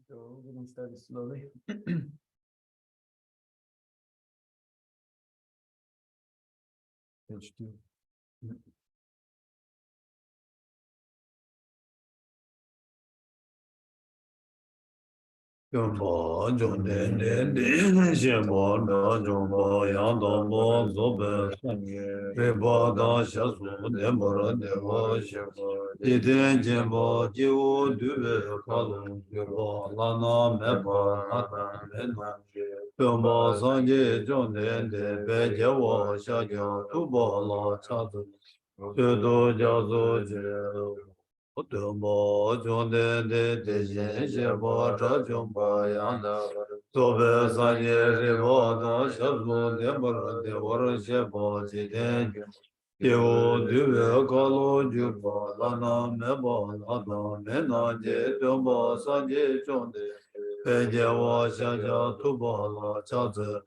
So we're going to start slowly. Page 2. Yombo, Jonden, Shembo, Jombo, Yandombo, Zobe, Reba, Shasu, Dembora, Devo, Shembo, Eden, Jembo, Jiwo, Dube, Kalu, Yobo, Lana, Meba, Nata, Mena, Yombo, Sanje, Jonden, Bejewo, Shajo, Tubo, La, Chatu, Jodo, Jazo, Otomo, Jonde, de Jebo, Jumba, Yanda, Tobe, Sanye, Revo, Shabu, Debor, de Orshebo, Jiden, Yo, Due, Kalo, Juba, Lana, Mebo, Lana, Mena, Jumbo, Sanye, Jonde, Bejewa, Shaja, Tubo, Chaze,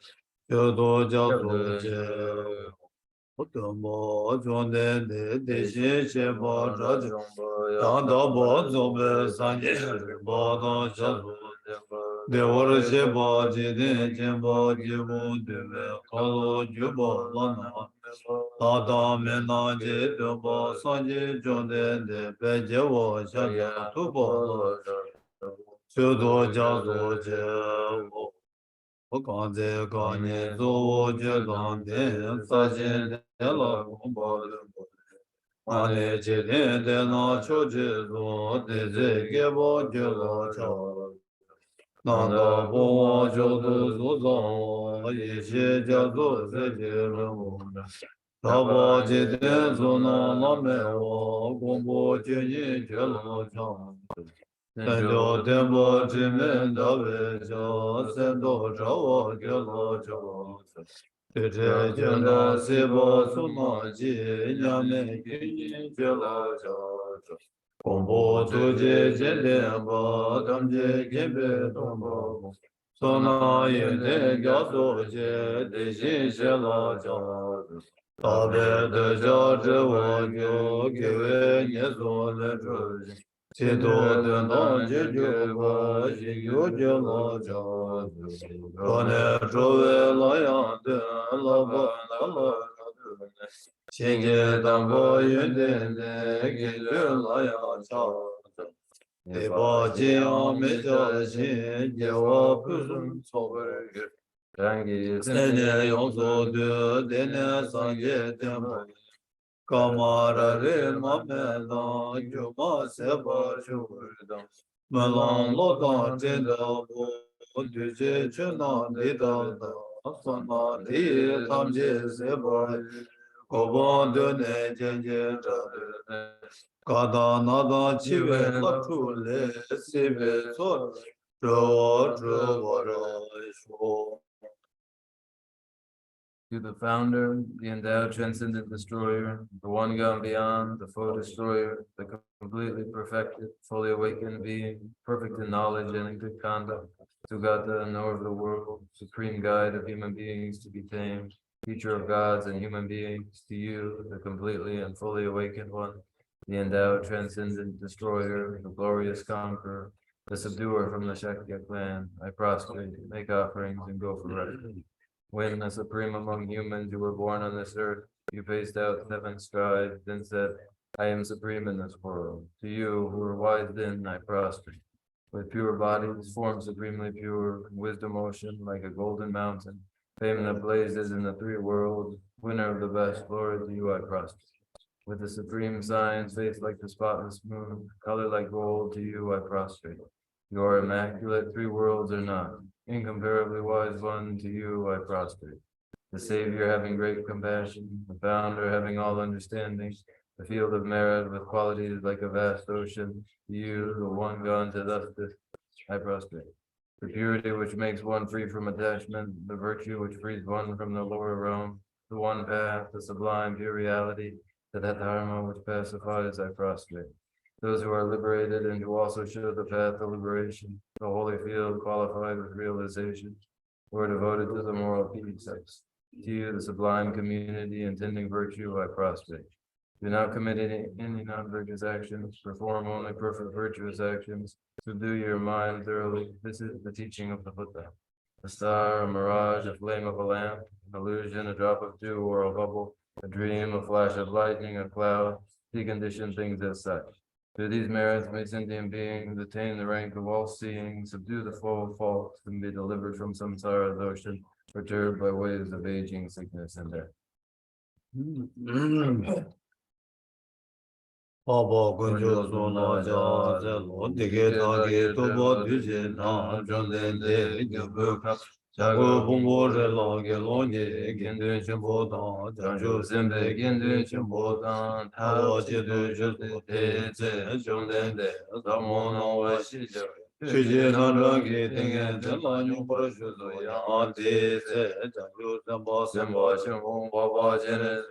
Yodo, Jazo, Otomo, Jonde, de Jebo, Tandabo, Zobe, Sanye, Bodo, Shabu, de Orshebo, Jiden, Jembo, Jibu, Dube, Kalo, Jubo, Lana, Tata, Mena, Jidubo, Sanje, Jonde, de Bejewo, Shaja, Tubo, Shudo, Jazo, Jevo, Okanze, Kanye, Zo, Jegan, Den, Sajin, Dela, Kumbo, Ane, Jiden, Dena, Choje, Zo, Deze, Gebo, Jelo, Chao, Nanda, Bo, Jodo, Zozo, Yeshe, Jazo, Zejelo, Tabo, Jiden, Zona, Lame, Kumbo, Jenye, Jelo, Chao, Sendo, Tembo, Jimin, Dawe, Jo, Sendo, Chao, Jelo, Chao, Tete, Jena, Sebo, Suma, Ji, Nyame, Yin, Jelo, Chao, Kombo, Tuje, Jendemba, Damje, Gembe, Tombo, Sona, Yende, Gyaso, Je, Deshin, Shela, Chao, Tabe, Deja, Jewa, Gyo, Gewe, Nyezo, Le, Chido, Dendon, Jeju, Ba, Jigyo, Jela, Chao, Kone, Chove, Layan, Den, Laba, Nala, Shinje, Dambo, Yunden, Gilyo, Layan, Chao, Deba, Jiyan, Meja, Shin, Jewa, Puzun, Sober, Sene, Yonzo, De, Dene, Sanje, Tempo, Kamarare, Mamela, Yuma, Seba, Shurda, Melan, Lodan, Jenda, Duje, Chena, Nida, Sana, Di, Tamje, Seba, Koban, Dene, Jenje, Kada, Nada, Chive, Lapule, Sive, So, Drawa, Drawa, Sho. To the founder, the endowed transcendent destroyer, the one gone beyond, the foe destroyer, the completely perfected, fully awakened being, perfect in knowledge and in good conduct, Sugata, knower of the world, supreme guide of human beings to be tamed, teacher of gods and human beings, to you, the completely and fully awakened one, the endowed transcendent destroyer, the glorious conqueror, the subduer from the Shakya clan, I prostrate, make offerings, and go for rest. When, as supreme among humans, you were born on this earth, you paced out 7 strides, then said, I am supreme in this world. To you, who are wise then, I prostrate. With pure bodies, form supremely pure, wisdom ocean, like a golden mountain, fame that blazes in the 3 worlds, winner of the best, glory to you I prostrate. With the supreme science, face like the spotless moon, color like gold, to you I prostrate. You are immaculate, 3 worlds are not. Incomparably wise one, to you I prostrate. The Savior having great compassion, the Founder having all understanding, the field of merit with qualities like a vast ocean, to you, the one gone to justice, I prostrate. The purity which makes one free from attachment, the virtue which frees one from the lower realm, the one path, the sublime pure reality, the dharma which pacifies, I prostrate. Those who are liberated and who also show the path of liberation, the holy field qualified with realization, who are devoted to the moral precepts. To you, the sublime community intending virtue, I prostrate. Do not commit any non-virtuous actions, perform only perfect virtuous actions, subdue your mind thoroughly. This is the teaching of the Buddha. A star, a mirage, a flame of a lamp, an illusion, a drop of dew or a bubble, a dream, a flash of lightning, a cloud, decondition things as such. Through these merits may sentient beings attain the rank of all seeing, subdue the flow of faults, and be delivered from samsara's ocean, perturbed by waves of aging, sickness, and death. Papa Kunjo Sona Jaze Lo Dike Tage Toba Duje Na Jondende Gyobu Jago Bumbo Re Lage Lonye Gendun Shimbo Dan Janjo Sembe Gendun Shimbo Dan Tawa Jedu Jedu Te Te Jondende Zamona Washija Shuje Nanrangi Tengen Tenla Nyumbara Shuzo Ya Te Se Janjo Semba Semba Shimbo Baba Jene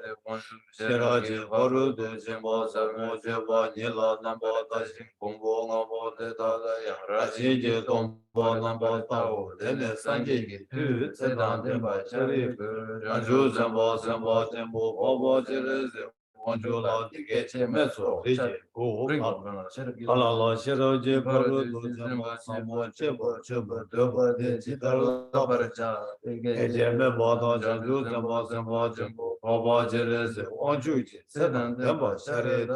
Shiraji Varu De Semba Samo Jeba Nila Namba Tashin Kumbo Ngabo Te Tada Yang Rashi Je Tomba Namba Tao Dene Sanje Ki Tu Tsedan Demba Chari Janju Semba Semba Tembo Baba Jere Se Wanju La Dike Che Meso Rije Go Ala La Shiraji Varu De Semba Samo Cheba Cheba Deba De Chitala Barcha Ejeme Bada Janju Semba Semba Tembo Baba Jere Se Wanju Ji Tsedan Demba Chari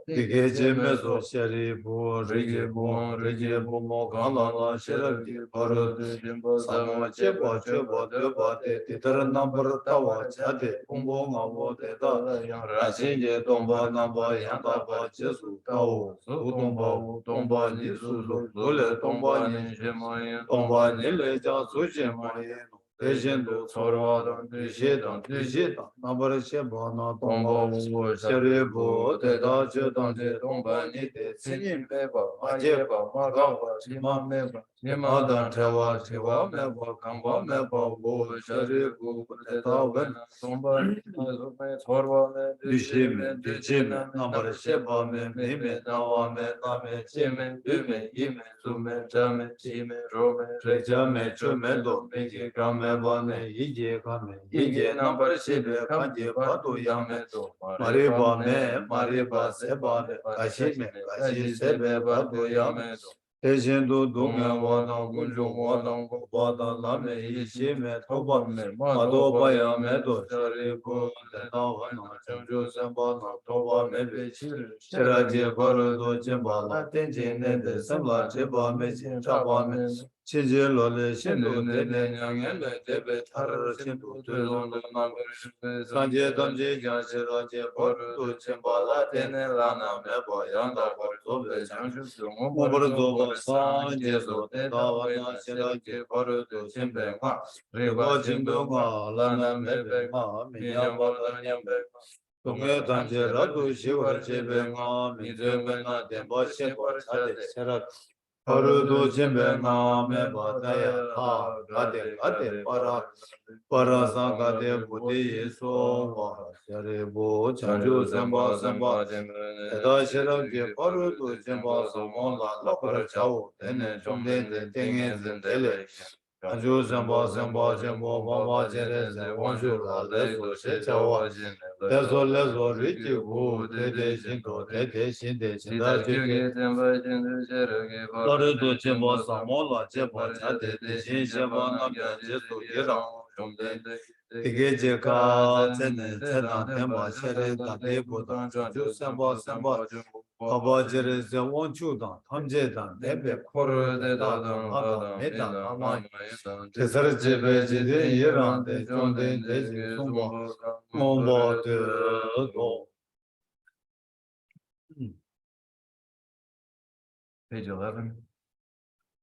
Dike Che Meso Shari Bu Rije Bu Rije Bu Mo Gala La Shiraji Varu De Samo Cheba Cheba Deba De Titara Nambar Tawa Chade Kumbo Ngabo De Da Yang Rashi Je Tomba Namba Yang Taba Jesu Tao Su Tomba Tomba Ni Su Su Lule Tomba Ni Shemayin Tomba Ni Le Ja Su Shemayin Tejendo Sorwa Drishe Dan Drishe Dan Nambar Sheba Na Tomba Shari Bo Te Da Je Dan Je Tomba Ni Te Tsinyin Peba Majeba Magaba Shima Meba Shima Dan Tewa Tewa Meba Kamba Meba Bo Shari Bo Te Da Wen Tomba Sorwa Drishe Me Drishe Me Nambar Sheba Me Me Nawa Me Name Chime Dume Yime Sume Chame Chime Rome Rejame Chume Do Meji Kame Bane Ije Kame Ije Nambar Shebe Kanje Patu Yame Do Mariba Me Mariba Seba Me Kashi Me Kashi Sebe Patu Yame Do Tejendo Dunga Wana Gunjo Wana Bada Lame Ishi Me Toba Me Mado Baya Me Do Shari Ko Lena Wana Chemjo Semba Na Toba Me Bechir Shiraji Baru Do Jimba La Tenji Nende Semla Jeba Me Chin Chaba Me Chinji Lole Shindu Dene Nyangen Le Debe Tarar Shindu Tulon Nambar Sanje Damji Gyan Shiraji Baru Do Jimba La Tene Lana Meba Yanda Baru Zobe Changshu Sungu Baru Zoba Sanje Zote Dawana Shiraji Baru Do Jimbe Nga Riba Jimbe Nga Lana Mebe Nga Minyamba Nyambe Tunge Tanje Radu Shivar Jebe Nga Mizeme Na Demba Shimba Chade Shirat Parudu Jimbe Name Badaya Ha Gade Gade Para Sangade Buddhi So Sharibu Chanju Samba Samba Eda Shirabji Parudu Jimba Samonga Lapara Chao Tene Chomde Tengen Zendele Chanju Samba Samba Jimbo Bamba Jere Wanshu La Leso Shechawa Leso Riti Gu Tete Shinto Tete Shinde Shinda Juge Parudu Jimba Samonga Jeba Chate Tishin Sheba Namya Jesu Yirang Tige ka tene tena temba shere da debo da ju semba semba kaba jere ze wonchu da tamje da debe koro de da da me da ama tesar jebe jide yiran de jonde de ji sumba momba de do. Page 11.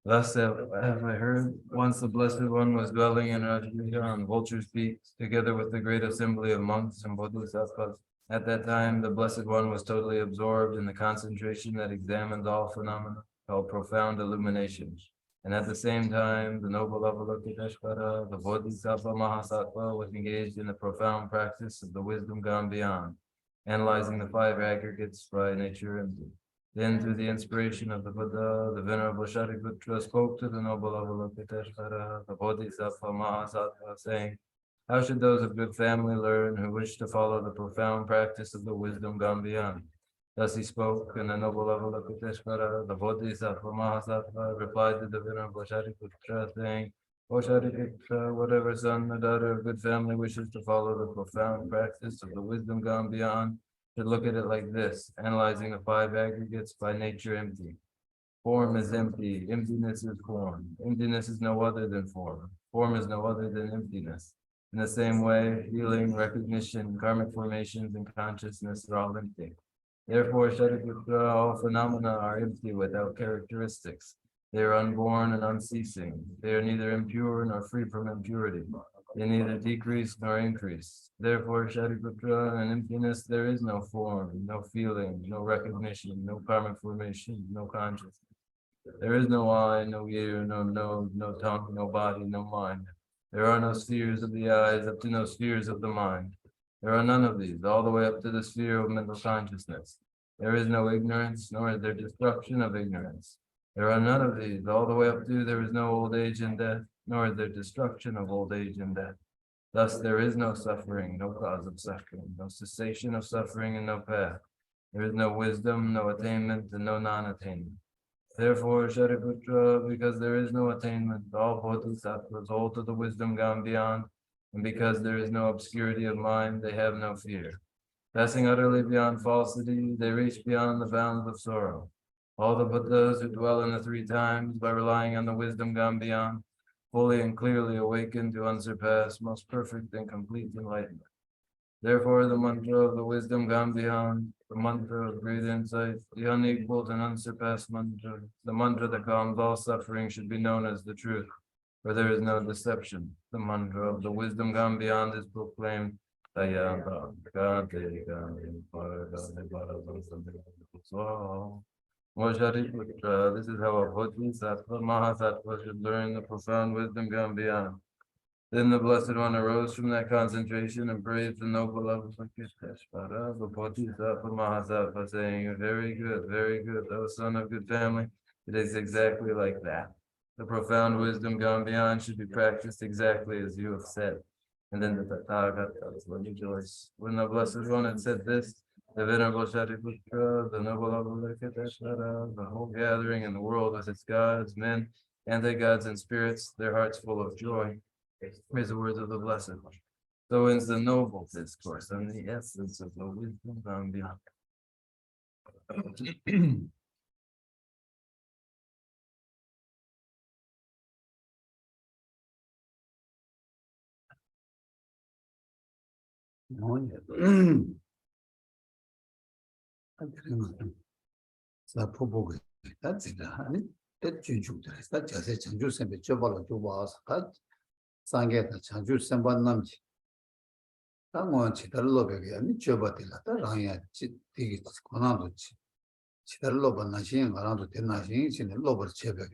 Thus have I heard, once the Blessed One was dwelling in Rajgriha on Vulture's Peak, together with the great assembly of monks and bodhisattvas. At that time, the Blessed One was totally absorbed in the concentration that examines all phenomena, called profound illumination. And at the same time, the noble Avalokiteshvara, the Bodhisattva Mahasattva, was engaged in the profound practice of the wisdom gone beyond, analyzing the five aggregates by nature and then, through the inspiration of the Buddha, the Venerable Shariputra spoke to the noble Avalokiteshvara, the Bodhisattva Mahasattva, saying, how should those of good family learn who wish to follow the profound practice of the wisdom gone beyond? Thus he spoke, and the noble Avalokiteshvara, the Bodhisattva Mahasattva, replied to the Venerable Shariputra, saying, O Shariputra, whatever son or daughter of good family wishes to follow the profound practice of the wisdom gone beyond, should look at it like this, analyzing the five aggregates by nature empty. Form is empty, emptiness is form. Emptiness is no other than form. Form is no other than emptiness. In the same way, feeling, recognition, karmic formations, and consciousness are all empty. Therefore, Shariputra, all phenomena are empty without characteristics. They are unborn and unceasing. They are neither impure nor free from impurity. They neither decrease nor increase. Therefore, Shariputra, in emptiness there is no form, no feeling, no recognition, no karmic formation, no consciousness. There is no eye, no ear, no nose, no tongue, no body, no mind. There are no spheres of the eyes up to no spheres of the mind. There are none of these, all the way up to the sphere of mental consciousness. There is no ignorance, nor is there destruction of ignorance. There are none of these, all the way up to there is no old age and death, nor is there destruction of old age and death. Thus there is no suffering, no cause of suffering, no cessation of suffering, and no path. There is no wisdom, no attainment, and no non-attainment. Therefore, Shariputra, because there is no attainment, all bodhisattvas hold to the wisdom gone beyond, and because there is no obscurity of mind, they have no fear. Passing utterly beyond falsity, they reach beyond the bounds of sorrow. All the Buddhas who dwell in the three times, by relying on the wisdom gone beyond, fully and clearly awakened to unsurpassed, most perfect and complete enlightenment. Therefore, the mantra of the wisdom gone beyond, the mantra of great insight, the unequaled and unsurpassed mantra, the mantra that calms all suffering should be known as the truth, for there is no deception. The mantra of the wisdom gone beyond is proclaimed. Shariputra, this is how a Bodhisattva Mahasattva should learn the profound wisdom gone beyond. Then the Blessed One arose from that concentration and praised the noble Avalokiteshvara, the Bodhisattva Mahasattva, saying, very good, O son of good family, it is exactly like that. The profound wisdom gone beyond should be practiced exactly as you have said. And then the Tathagatas will rejoice. When the Blessed One had said this, the Venerable Shariputra, the noble Avalokiteshvara, the whole gathering in the world with its gods, men, anti-gods, and spirits, their hearts full of joy, praise the words of the Blessed One. So ends the noble discourse on the essence of the wisdom gone beyond. 상계다 자주 선반 남지 당원 지달로베게 아니 줘버들라 따라야 되게 권한도지 Chidar loba nashin, around the nashin, in the loba chebe.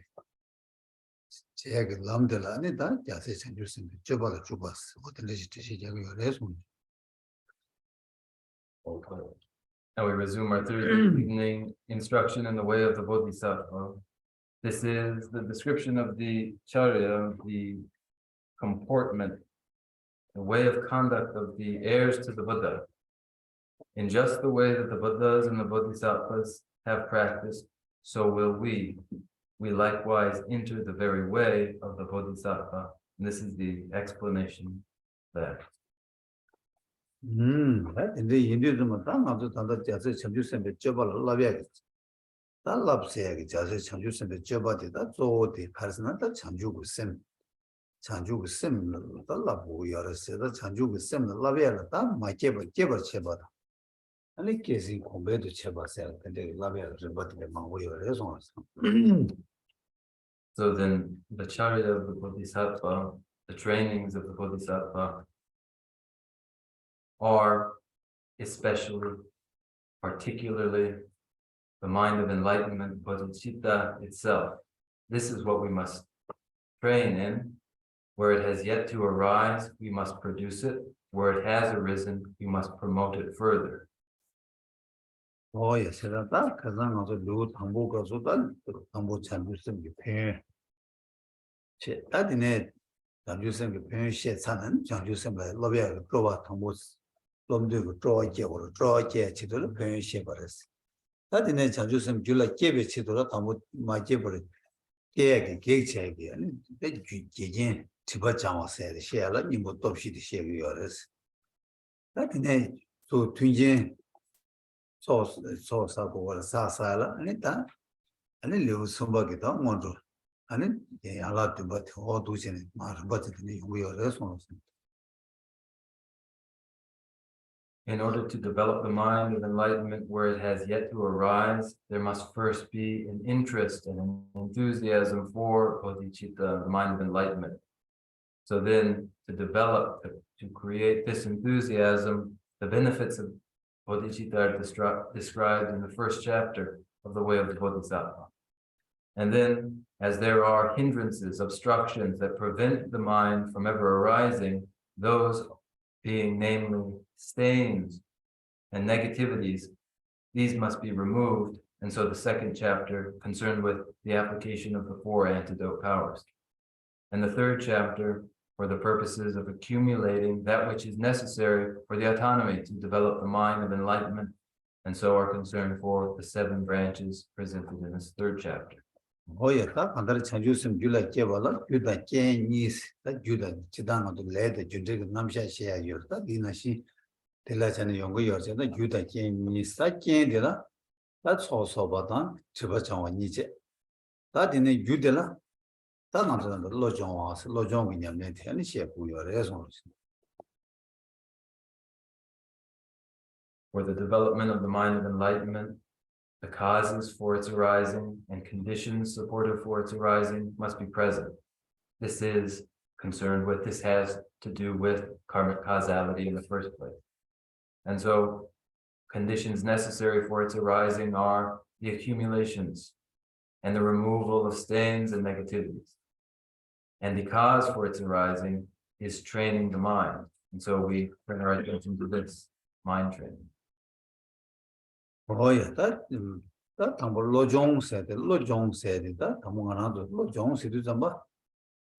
Cheg lamdela, and that just and using the Jabal Jubas, what the legislature your response. Okay. Now we resume our Thursday evening instruction in the way of the Bodhisattva. This is the description of the charya, the comportment, the way of conduct of the heirs to the Buddha. In just the way that the Buddhas and the Bodhisattvas have practiced, so will we. We likewise enter the very way of the Bodhisattva. And this is the explanation there. In the Hinduism, the Jazz Chandusan, the Jabal Lavia. That love say, Jazz Chandusan, the Jabati, that's all the person that Chanju Sim. Chanju Sim, the love we are said that Chanju Sim, the Lavia, that my Jabba Cheba. And it case in compared to Cheba said, and the Lavia, but the Maui or response. So then the charya of the Bodhisattva, the trainings of the Bodhisattva are especially, particularly, the mind of enlightenment, Bodhicitta itself. This is what we must train in. Where it has yet to arise, we must produce it. Where it has arisen, we must promote it further. Oh, yes, that Kazan also do Tamboka Sudan, Tambo Chandusan, you pay. That in it, Chandusan, you pay shit, son, Chandusan, Lovia, Prova, Tambos, Lomdu, draw a or draw a chitula, pay shivers. That in it, Chandusan, Jula gave it chitula, Tambo, my jibber, gag, and then Jin, Tibachama said, share, you would top sheet share yours. That in it, so Twin so or Sasala, and it done. And then live somebody don't want to. And then they allowed to but all those in it, but we are responsible. In order to develop the mind of enlightenment where it has yet to arise, there must first be an interest and an enthusiasm for Bodhicitta, the mind of enlightenment. So then to develop, to create this enthusiasm, the benefits of Bodhicitta are described in the first chapter of the way of the Bodhisattva. And then, as there are hindrances, obstructions that prevent the mind from ever arising, those being namely stains and negativities, these must be removed. And so the second chapter concerned with the application of the 4 antidote powers. And the third chapter for the purposes of accumulating that which is necessary for the autonomy to develop the mind of enlightenment, and so are concerned for the 7 branches presented in this third chapter. Oh, yeah, under Chanjusum, Jula Kevala, Juda Chinese, that Juda Chidano to lead the Judic Namsha share your Dinashi, the Latin Yongo yours, and the Juda Chinese, that Candela, that's also Batan, Chibachawa Nietzsche. That in a Judela. That's not the Lojon was Lojon in your net and share who your response. For the development of the mind of enlightenment, the causes for its arising and conditions supportive for its arising must be present. This is concerned with, this has to do with karmic causality in the first place. And so conditions necessary for its arising are the accumulations and the removal of stains and negativities. And the cause for its arising is training the mind. And so we turn our attention to this mind training. Oh, yeah, that Lojong said that among another Lojong said to Zamba.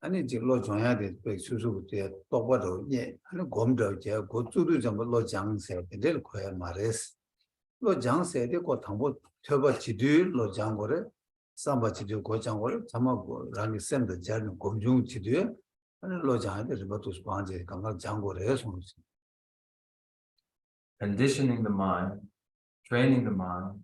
And it's Lojong had it, but Susu, top water, yeah, and a gomdo, go to Zamba Lojang said, the little queer Maris. Lojang said they got Tambo, Turbo Chidu, Lojang water. Somebody do go down, some rang send the journey, Gomjung to do, and Lojan is about to sponge, Jango response. Conditioning the mind, training the mind,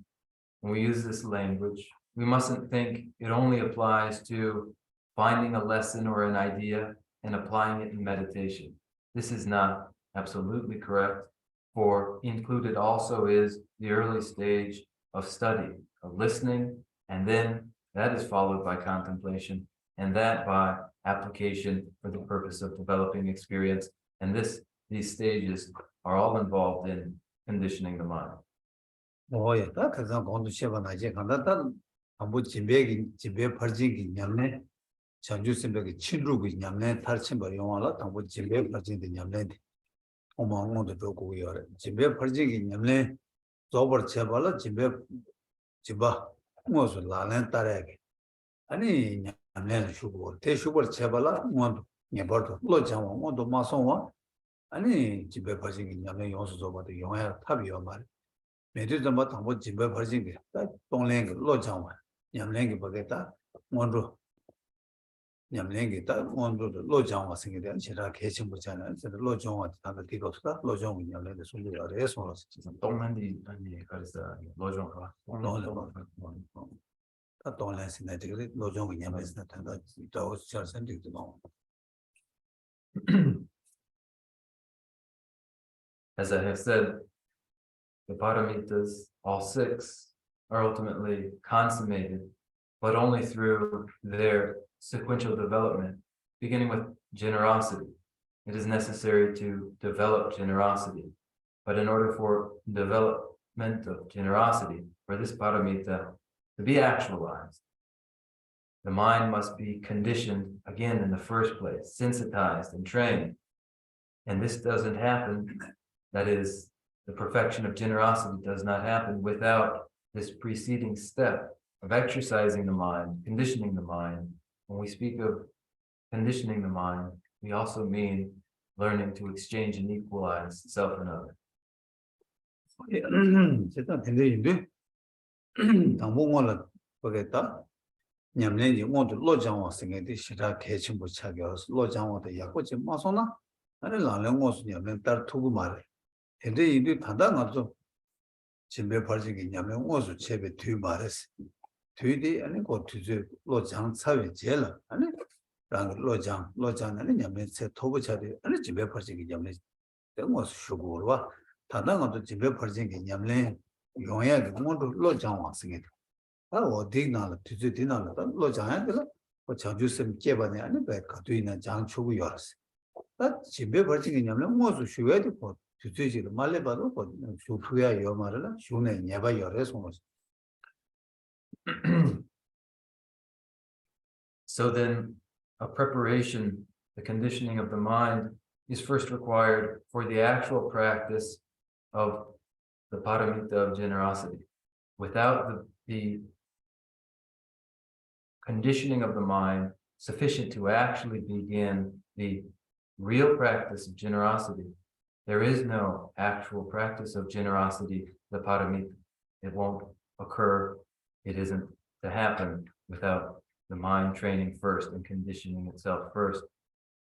when we use this language, we mustn't think it only applies to finding a lesson or an idea and applying it in meditation. This is not absolutely correct, for included also is the early stage of study, of listening, and then that is followed by contemplation, and that by application for the purpose of developing experience. And these stages are all involved in conditioning the mind. 뭐야, 다 그래서 공도 쉐바나 이제 간다. 한부 진배 퍼진기 냠네. 전주심백이 친루기 냠네. 탈침버 용화라 한부 진배 퍼진기 냠네. 어마어마도 좋고 요래. 진배 퍼진기 냠네. 저버 제발라 진배 지바. 뭐서 라는 따라게. 아니 냠네 슈고. 대슈버 제발라 뭐도 녀버도 로장와 뭐도 마송와. 아니 진배 퍼진기 냠네 용수 저버도 용야 탑이요 말. 매주 좀 당고 집에 버진 게 동랭 로장와 냠랭이 버겠다 원로 냠랭이 다 원로 로장와 생기대 제가 개심 보잖아요. 그래서 로장와 다들 뒤도스다 로장 냠랭이 소리가 해서 동만디 아니 그래서 로종가 다 동랭 생기대 되게 로장 냠랭이 나타나 더 잘 생기도 뭐 as I have said, the Bodhisattvas, all six, are ultimately consummated, but only through their sequential development, beginning with generosity. It is necessary to develop generosity, but in order for development of generosity, for this paramita to be actualized, the mind must be conditioned again in the first place, sensitized and trained. And this doesn't happen, that is, the perfection of generosity does not happen without this preceding step of exercising the mind, conditioning the mind. When we speak of conditioning the mind, we also mean learning to exchange and equalize self and other. 제가 근데인데 당봉원을 보겠다. 냠랭이 모두 로장와 생기대 시라 개침부 차겨서 로장와도 약고지 마소나 아니 라랭고스 냠랭 딸 투고 말해. 근데 이게 단단하죠. 집에 벌지기 냐면 옷을 집에 뒤 말했어. 뒤디 아니 그 뒤에 로장 차에 제일 아니 랑 로장은 냐면 제 토부 차리 아니 집에 벌지기 냐면 옷 쇼고와 단단하도 집에 벌지기 냐면 용야 모두 로장 왔으니. 아 어디나라 뒤에 디나라 로장에 그 자주심 제반에 아니 배 가두이나 장 초고 열었어. 나 집에 벌지기 냐면 옷을 쇼야 돼. 주제지를 말래 봐도 쇼프야 요 말을 쇼네 내가 열어서 So then, a preparation, the conditioning of the mind, is first required for the actual practice of the paramita of generosity. Without the conditioning of the mind sufficient to actually begin the real practice of generosity, there is no actual practice of generosity, the paramita. It won't occur. It isn't to happen without the mind training first and conditioning itself first.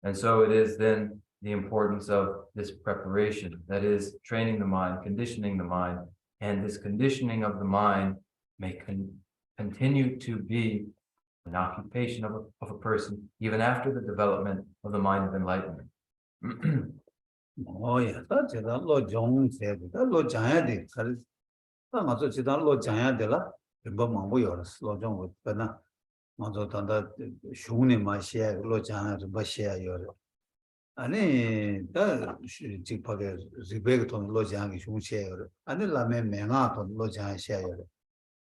And so it is then the importance of this preparation, that is, training the mind, conditioning the mind, and this conditioning of the mind may continue to be an occupation of a person even after the development of the mind of enlightenment. Oh yeah, that's it. Lo said that lo jaya 그래서 맞아 지단 로 jaya 되라. 뭐 망고 열었어. 로종 왔나. 맞아 단다 슈네 마시아 로 jaya 뭐 시아 열. 아니 다 지파게 리베그톤 로 jaya 슈 시아 열. 아니 라메 맹아톤 로 jaya 시아 열.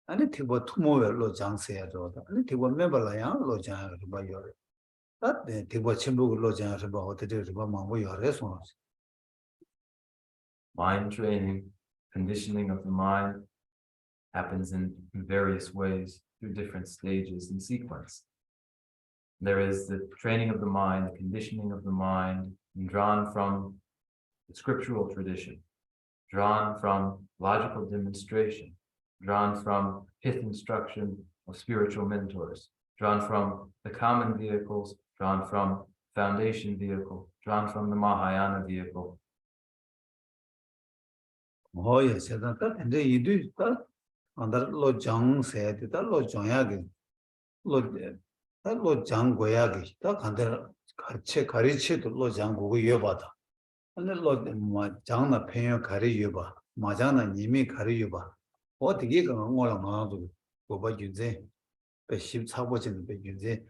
아니 티보 투모에 로 장세야 저다. 아니 티보 멤버라야 로 jaya 뭐 열. 다 티보 침북 로 jaya 뭐 어떻게 뭐 망고 열어서 Mind training, conditioning of the mind happens in various ways through different stages and sequence. There is the training of the mind, the conditioning of the mind, drawn from the scriptural tradition, drawn from logical demonstration, drawn from pith instruction of spiritual mentors, drawn from the common vehicles, drawn from foundation vehicle, drawn from the Mahayana vehicle. Oh yes, that and they do that under lo jang said that lo jang야기 lo jang 고야기 다 간다 같이 가르치도 로 장고 여봐다 근데 로 장나 편요 가리 여봐 마장나 님이 가리 여봐 어떻게 그런 거랑 나도 뭐봐 준제 14보진 준제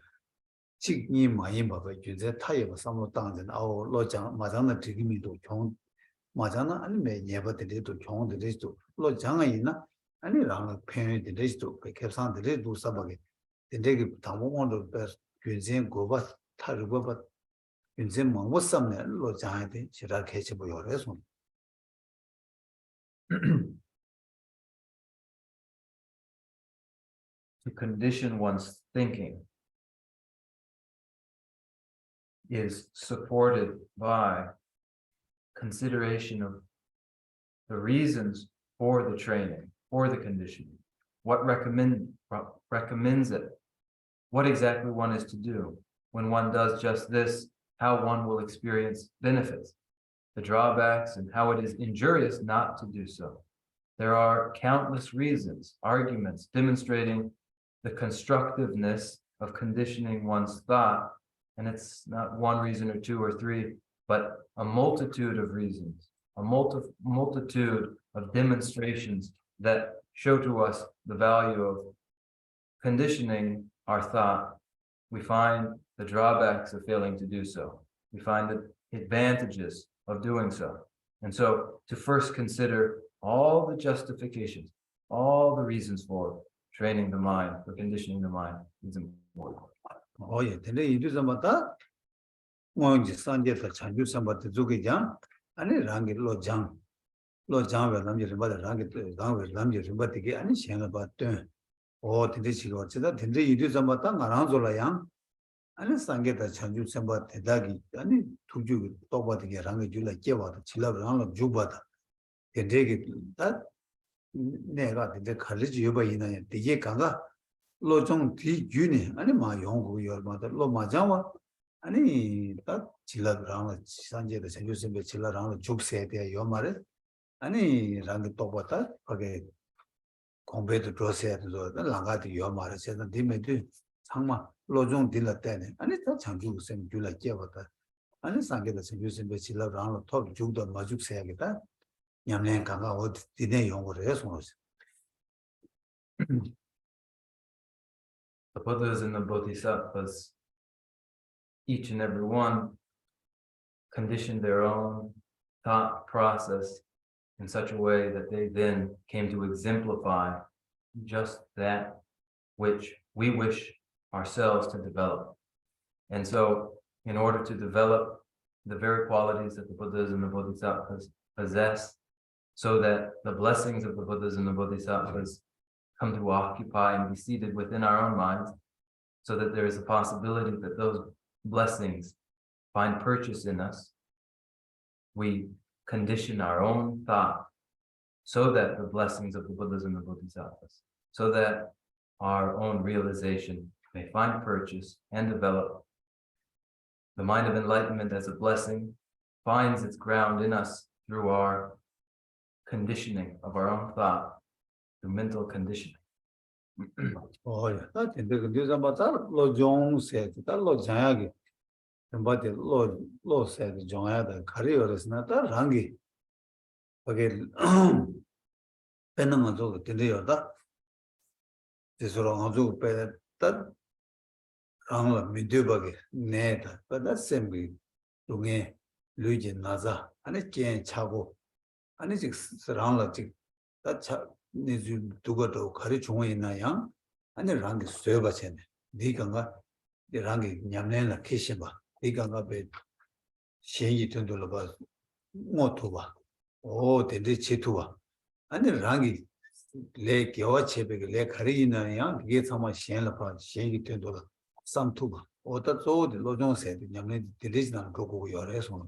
직이 많이 봐봐 준제 타입 삼로 당전 아우 로 장 마장나 지금이도 총 맞잖아. 아니 매 예버들도 경험들도 로 장아이나 아니랑 편의들도 백협상들도 사박에 근데 다모원도 괜찮은 거봐 타르고 봐 괜찮은 뭐 삼네 로 장아이데 지라 개체 보여래서 To condition one's thinking is supported by consideration of the reasons for the training, for the conditioning, what recommends it, what exactly one is to do. When one does just this, how one will experience benefits, the drawbacks, and how it is injurious not to do so. There are countless reasons, arguments demonstrating the constructiveness of conditioning one's thought. And it's not one reason or two or three, but a multitude of reasons, a multitude of demonstrations that show to us the value of conditioning our thought. We find the drawbacks of failing to do so. We find the advantages of doing so. And so to first consider all the justifications, all the reasons for training the mind, for conditioning the mind is important. Oh yeah, 근데 이두서마다 뭐 이제 산제다 chanju sambat zu기장 아니 랑기 로장 로장을 남지 받아 랑기 당을 남지 받게 아니 시행을 받던 오 근데 지금 어쩌다 근데 이두서마다 나랑 졸라양 아니 산게다 chanju sambat 대다기 아니 두주 또 받게 랑기 줄라 깨와도 질라랑 주받아 근데 다 내가 근데 가르치 여봐 이나야 되게 강가 로종 뒤주니 아니 마 용구여 마다 로 마자와 아니 딱 질라랑 산제의 전주선배 질라랑 죽세에 대해 요 말에 아니 랑이 또 봤다 거기 공부도 들어서야도 랑가도 요 말에 제가 님에도 상마 로종 딜렀다네 아니 또 장주선 줄라 깨봤다 아니 산게의 전주선배 질라랑 또 죽도 마죽세야겠다 냠내 강가 어디 디네 용구를 해서 The Buddhas and the Bodhisattvas, each and every one, conditioned their own thought process in such a way that they then came to exemplify just that which we wish ourselves to develop. And so, in order to develop the very qualities that the Buddhas and the Bodhisattvas possess, so that the blessings of the Buddhas and the Bodhisattvas come to occupy and be seated within our own minds, so that there is a possibility that those blessings find purchase in us. We condition our own thought so that the blessings of the Buddhas and the Bodhisattvas, so that our own realization may find purchase and develop. The mind of enlightenment as a blessing finds its ground in us through our conditioning of our own thought, through mental conditioning. Oh yeah, that in the condition but lo jong said that lo jayagi but the lo said jongada career is not that rangi okay penang zo the yoda this wrong zo pe that rang la midubage neta but that same be lunge luji naza and chen chago and it's rang la that nizu 두고도 가리 종에 있나요? 아니 랑게 쇠가 챘네. 네가가 랑게 냠내나 캐시 봐. 네가가 배 시행이 된돌로 봐. 뭐도 봐. 오 된대 치투 봐. 아니 랑게 레 겨와 체베게 레 가리 있나요? 이게 정말 시행을 봐. 시행이 된돌로 삼투 봐. 어다 조데 로종세 냠내 들리지는 거고 열에서.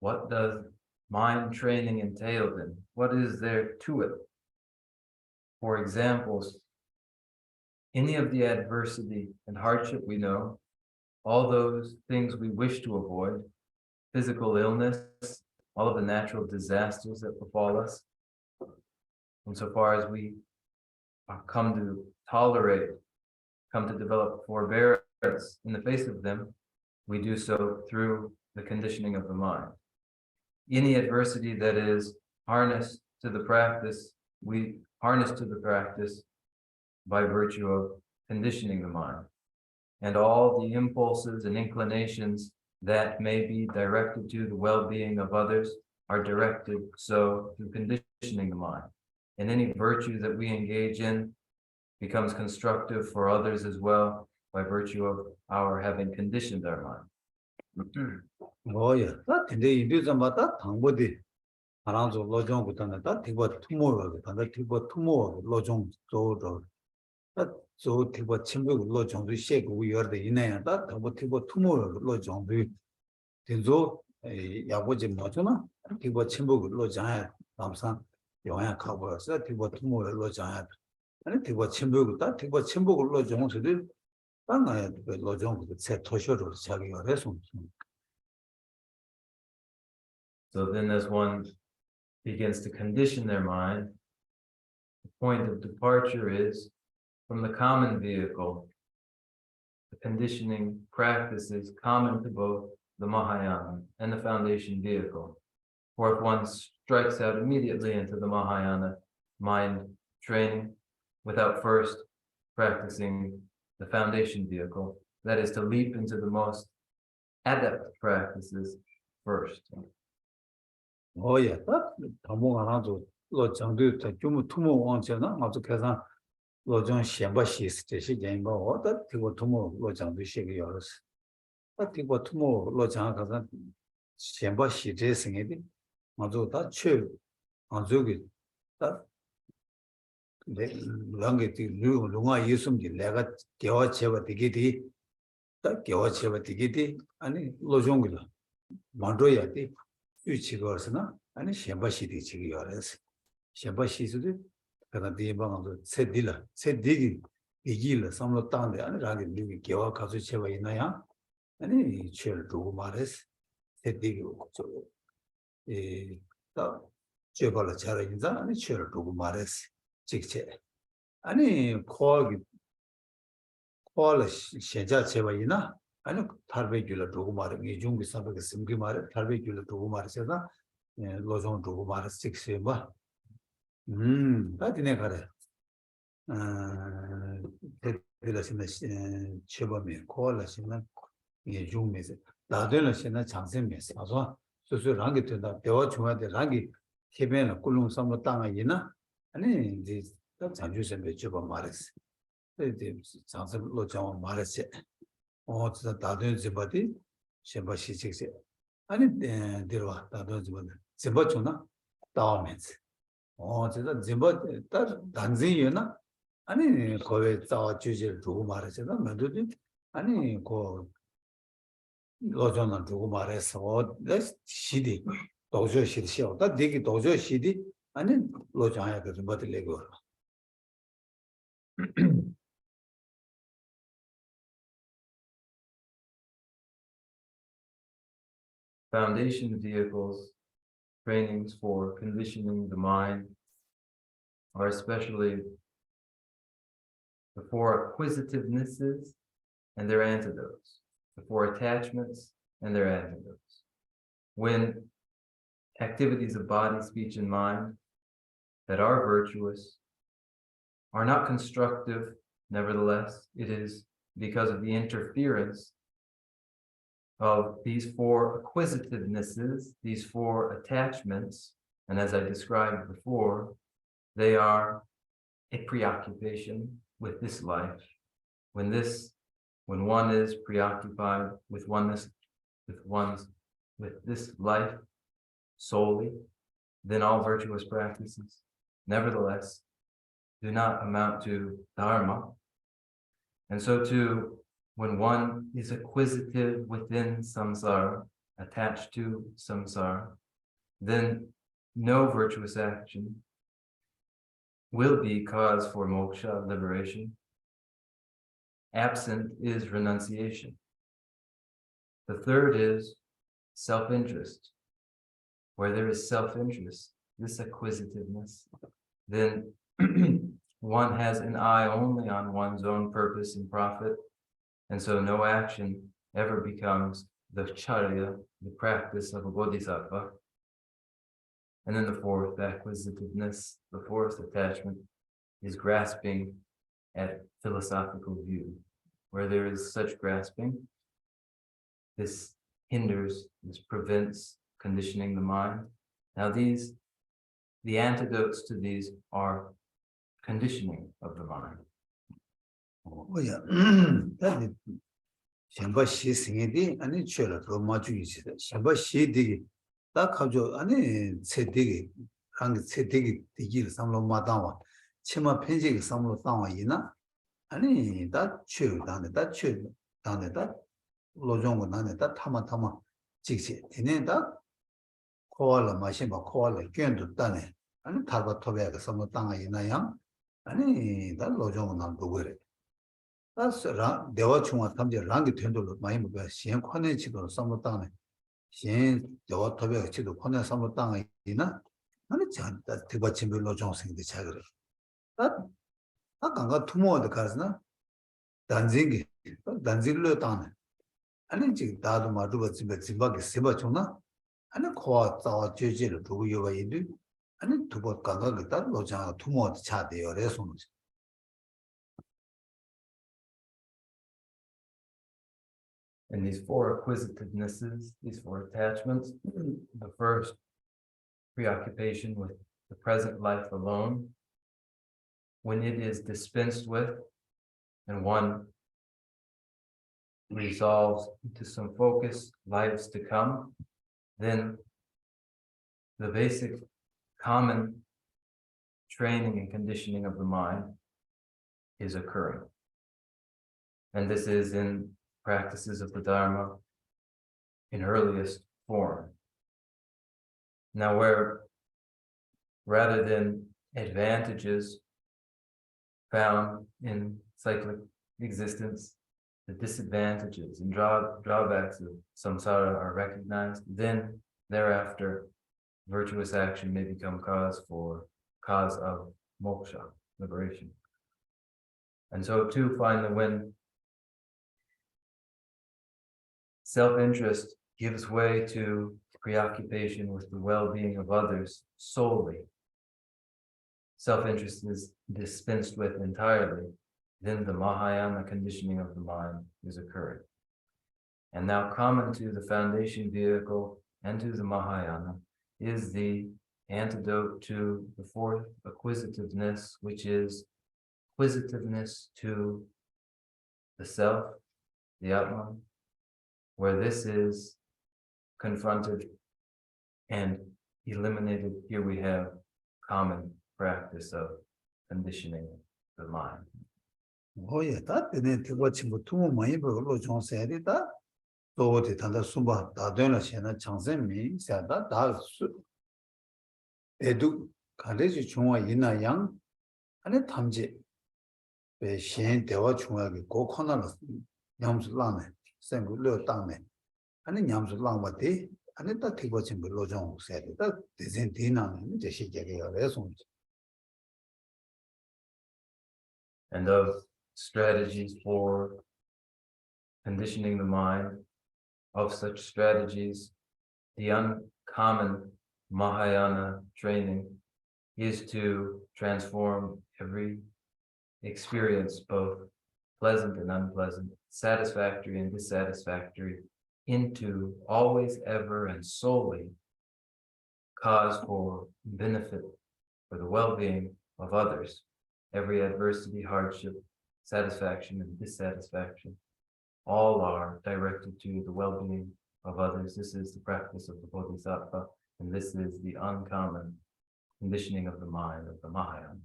What does mind training entail then? What is there to it? For examples, any of the adversity and hardship we know, all those things we wish to avoid, physical illness, all of the natural disasters that befall us, insofar as we come to tolerate, come to develop forbearance in the face of them, we do so through the conditioning of the mind. Any adversity that is harnessed to the practice, we harness to the practice by virtue of conditioning the mind. And all the impulses and inclinations that may be directed to the well-being of others are directed so through conditioning the mind. And any virtue that we engage in becomes constructive for others as well by virtue of our having conditioned our mind. Oh yeah, that in the Indusambata, Tangbodi, Aranzo Lojong Gutana, that Tiba Tumo, and that Tiba Tumo, Lojong Zodo. That so Tiba Chimbu Lojong, the shake we are the Inaya, that Tiba Tumo, Lojong, the Tinzo, Yawaji Motuna, Tiba Chimbu Lojaya, Lamsan, Yoya covers, that Tiba Tumo Lojaya, and Tiba Chimbu, that Tiba Chimbu Lojong to do, and I Lojong said Tosho or Chagi or Resum. So then as one begins to condition their mind, the point of departure is from the common vehicle, the conditioning practices common to both the Mahayana and the foundation vehicle. Or if one strikes out immediately into the Mahayana mind training without first practicing the foundation vehicle, that is to leap into the most adept practices first. Oh yeah, that Tamu Aranzo, Lojong do Jumu Tumo wants you not to Kazan Lojong Shambashis, Jesse Jambo, or that Tibo Tumo Lojong do shake yours. That Tibo Tumo Lojong Kazan Shambashi dressing it, Mazo that chill, Anzugi, that Langity Lunga Yusum, the Lagat, Gawacheva Tigiti, that Gawacheva Tigiti, and Lojongula, Mondoyati. 유치거스나 아니 셴바시디 지기요레스 셴바시스도 그러나 디방도 세딜라 세디기 이길라 삼로 땅데 아니 라기 미기 개와 가수 제가 있나야 아니 쳬를 두고 말레스 세디기 에다 제발로 잘 인자 아니 쳬를 두고 말레스 직체 아니 코기 코알 셴자 제가 있나 아니 탈베줄로 두고 말은 이 중기 사백에 심기 말에 탈베줄로 두고 말세다 로종 두고 말을 직세 봐 다디네 가래 데빌라시나 쳬범이 콜라시나 이 중미세 나들라시나 장생미세 아서 소소 랑게 된다 대화 중간에 랑게 해변에 꿀릉 삼로 땅아 있나 아니 이제 장주선배 쳬범 말했어 이제 장생로 장 말했어 진짜 다들 집어디 셴바시 직세 아니 데려와 다들 집어디 집어 주나 다음에지 진짜 집어 다 단지이나 아니 거기 자 주제를 두고 말하잖아 만두디 아니 그 로전은 두고 말해서 시디 도저 시디요 다 되게 도저 시디 아니 로전야 그 뭐들 내고 Foundation vehicles, trainings for conditioning the mind, are especially the four acquisitivenesses and their antidotes, the four attachments and their antidotes. When activities of body, speech, and mind that are virtuous are not constructive, nevertheless, it is because of the interference of these four acquisitivenesses, these four attachments, and as I described before, they are a preoccupation with this life. When one is preoccupied with this life solely, then all virtuous practices, nevertheless, do not amount to dharma. And so too, when one is acquisitive within samsara, attached to samsara, then no virtuous action will be cause for moksha, liberation. Absent is renunciation. The third is self-interest. Where there is self-interest, this acquisitiveness, then one has an eye only on one's own purpose and profit, and so no action ever becomes the charya, the practice of a bodhisattva. And then the fourth acquisitiveness, the fourth attachment, is grasping at philosophical view. Where there is such grasping, this hinders, this prevents conditioning the mind. Now the antidotes to these are conditioning of the mind. Oh yeah. That Shamba she singing and it's sure to Maju is Shamba she dig. That Kajo and Sedigi, Rang Sedigi, Digil, Samlo Madawa, Chima Penjig, Samlo Tawa Yina, and that chill down that chill down that Lojong down that Tama Jixi, and that koala Mashima koala, Gendu Dane, and Taba Tobacco, Samlo Tanga Yinayam, and that Lojong on the way. That's 대화 중앙 탐지 랑기 텐도로 많이 먹어 시행 코네치도 삼로당에 시행 대화 토백에 치도 코네 삼로당에 있나 아니 잔다 대바침별로 정생인데 자그래 아 아까가 투모도 가스나 단징기 단질로 당에 아니 지금 다도 마두가 집에 집밖에 세바 주나 아니 코와 자와 제제를 두고 요가 있는데 아니 두번 가가 다 로장 투모도 차대요 그래서 And these four acquisitivenesses, these four attachments, the first, preoccupation with the present life alone, when it is dispensed with, and one resolves into some focused lives to come, then the basic common training and conditioning of the mind is occurring. And this is in practices of the Dharma in earliest form. Now, where rather than advantages found in cyclic existence, the disadvantages and drawbacks of samsara are recognized, then thereafter virtuous action may become cause of moksha, liberation. And so too, finally, when self-interest gives way to preoccupation with the well-being of others solely, self-interest is dispensed with entirely, then the Mahayana conditioning of the mind is occurring. And now common to the foundation vehicle and to the Mahayana is the antidote to the fourth acquisitiveness, which is acquisitiveness to the self, the Atman, where this is confronted and eliminated. Here we have common practice of conditioning the mind. Oh yeah, that didn't watch him to my bro, John said it. That so the Tanda Sumba, Dadona Shena Chansen me said that that's Edu Kaleji Chunga Yina Yang and a Tamji. Be Shen Dewa Chunga go Kona Yams Lane, Sangulo Dame, and in Yams Lamati, and it that watch him below John said it. That isn't Dina and the Shiggy lessons. And of strategies for conditioning the mind, of such strategies, the uncommon Mahayana training is to transform every experience, both pleasant and unpleasant, satisfactory and dissatisfactory, into always, ever, and solely cause for benefit, for the well-being of others. Every adversity, hardship, satisfaction, and dissatisfaction, all are directed to the well-being of others. This is the practice of the Bodhisattva, and this is the uncommon conditioning of the mind of the Mahayana.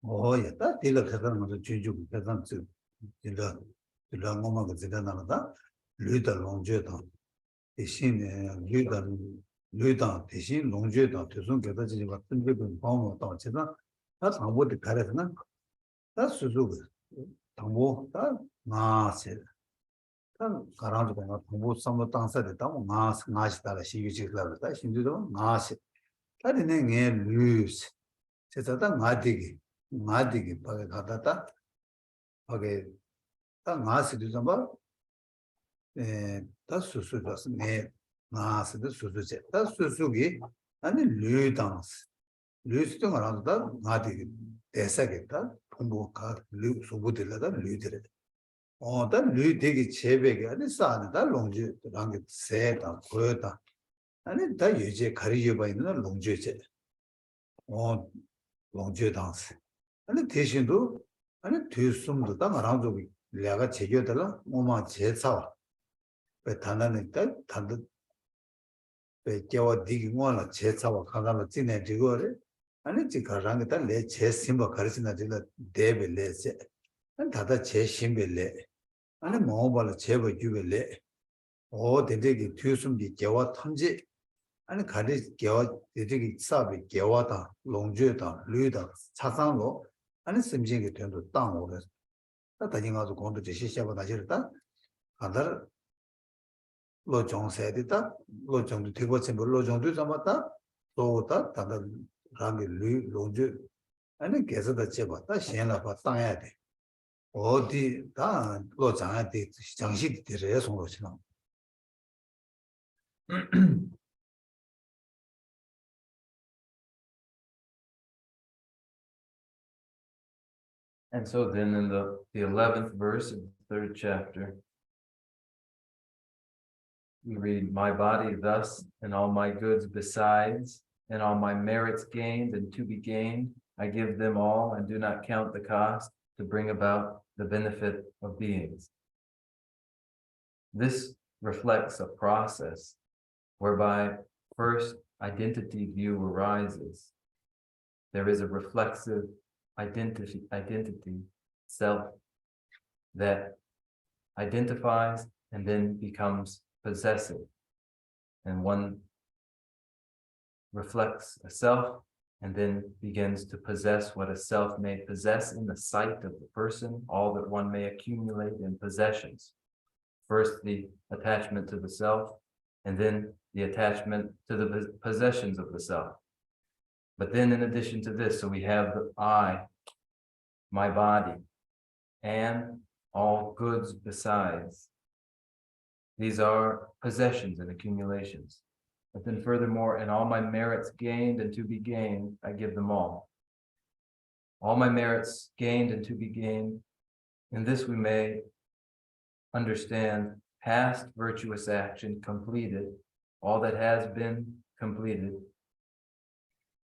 Oh yeah, that deal of the Juju, the Langoma, the Nada, Luda Longjeton. The shin Luda, the shin Longjeton, to soon get a bomb of China. That's how what the Karatana. That's Suzuki. Tambo, that said. Karant Tambo, some dance at the Tam, Nas, that she uses level. That she do Nas. That in a loose. Says that Madigi, Pagata. Okay, that Nas is about. That's Suzuki, Nas, the Suzuki. That's Suzuki, and the Lu dance. Lusting around that, Madi, Desageta, Pumbo, Lu, Subudilla, Ludre. 다 류되기 제백이 아니 싸는다 롱주 랑게 세다 고였다 아니 다 유제 가리져 봐 있는 롱주제 롱주 당스 아니 대신도 아니 뒤숨도 다 말아도 내가 제교들라 뭐만 제사 왜 단단히 단도 왜 겨워 디기 뭐라 제사와 가다로 지내 지고를 아니 지가랑게 다내 제심바 가르치나 지라 대벨레세 아니 다다 제심벨레 아니 뭐발 제버 주벨레 데데기 뒤숨비 겨워 탐지 아니 가리 겨워 데데기 사비 겨워다 롱주다 류다 차상로 아니 심진게 된도 땅오래 다다징아도 공도 제시샤바 나지르다 간다 로종세디다 로종도 되고체 로종도 잡았다 또다 다다 랑게 롱주 아니 계속다 제봤다 신라바 땅야 돼 어디 다 로장야 돼 장시 들에 송로치나 And so then in the 11th verse of the 3rd chapter, we read, my body thus, and all my goods besides, and all my merits gained and to be gained, I give them all and do not count the cost to bring about the benefit of beings. This reflects a process whereby first identity view arises. There is a reflexive identity, self, that identifies and then becomes possessive. And one reflects a self and then begins to possess what a self may possess in the sight of the person, all that one may accumulate in possessions. First, the attachment to the self, and then the attachment to the possessions of the self. But then in addition to this, so we have the I, my body, and all goods besides. These are possessions and accumulations. But then furthermore, and all my merits gained and to be gained, I give them all. All my merits gained and to be gained. In this we may understand past virtuous action completed, all that has been completed,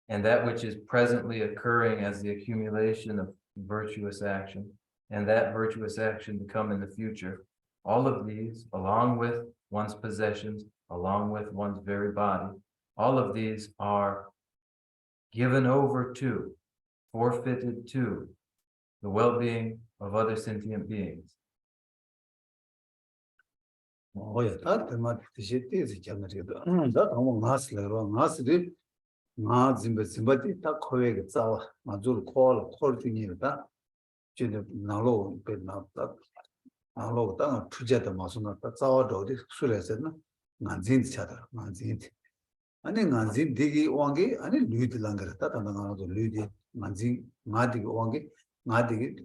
and that which is presently occurring as the accumulation of virtuous action, and that virtuous action to come in the future. All of these, along with one's possessions, along with one's very body, all of these are given over to, forfeited to, the well-being of other sentient beings. zimbati ta khowe ge tsawa mazul khol khortingi da jine nalo pe na ta nalo ta tuje da masuna ta tsawa do de sulese na nganjin chada nganjin ani nganjin digi wangi ani luid langar ta ta na do luid nganjin ngadi wangi ngadi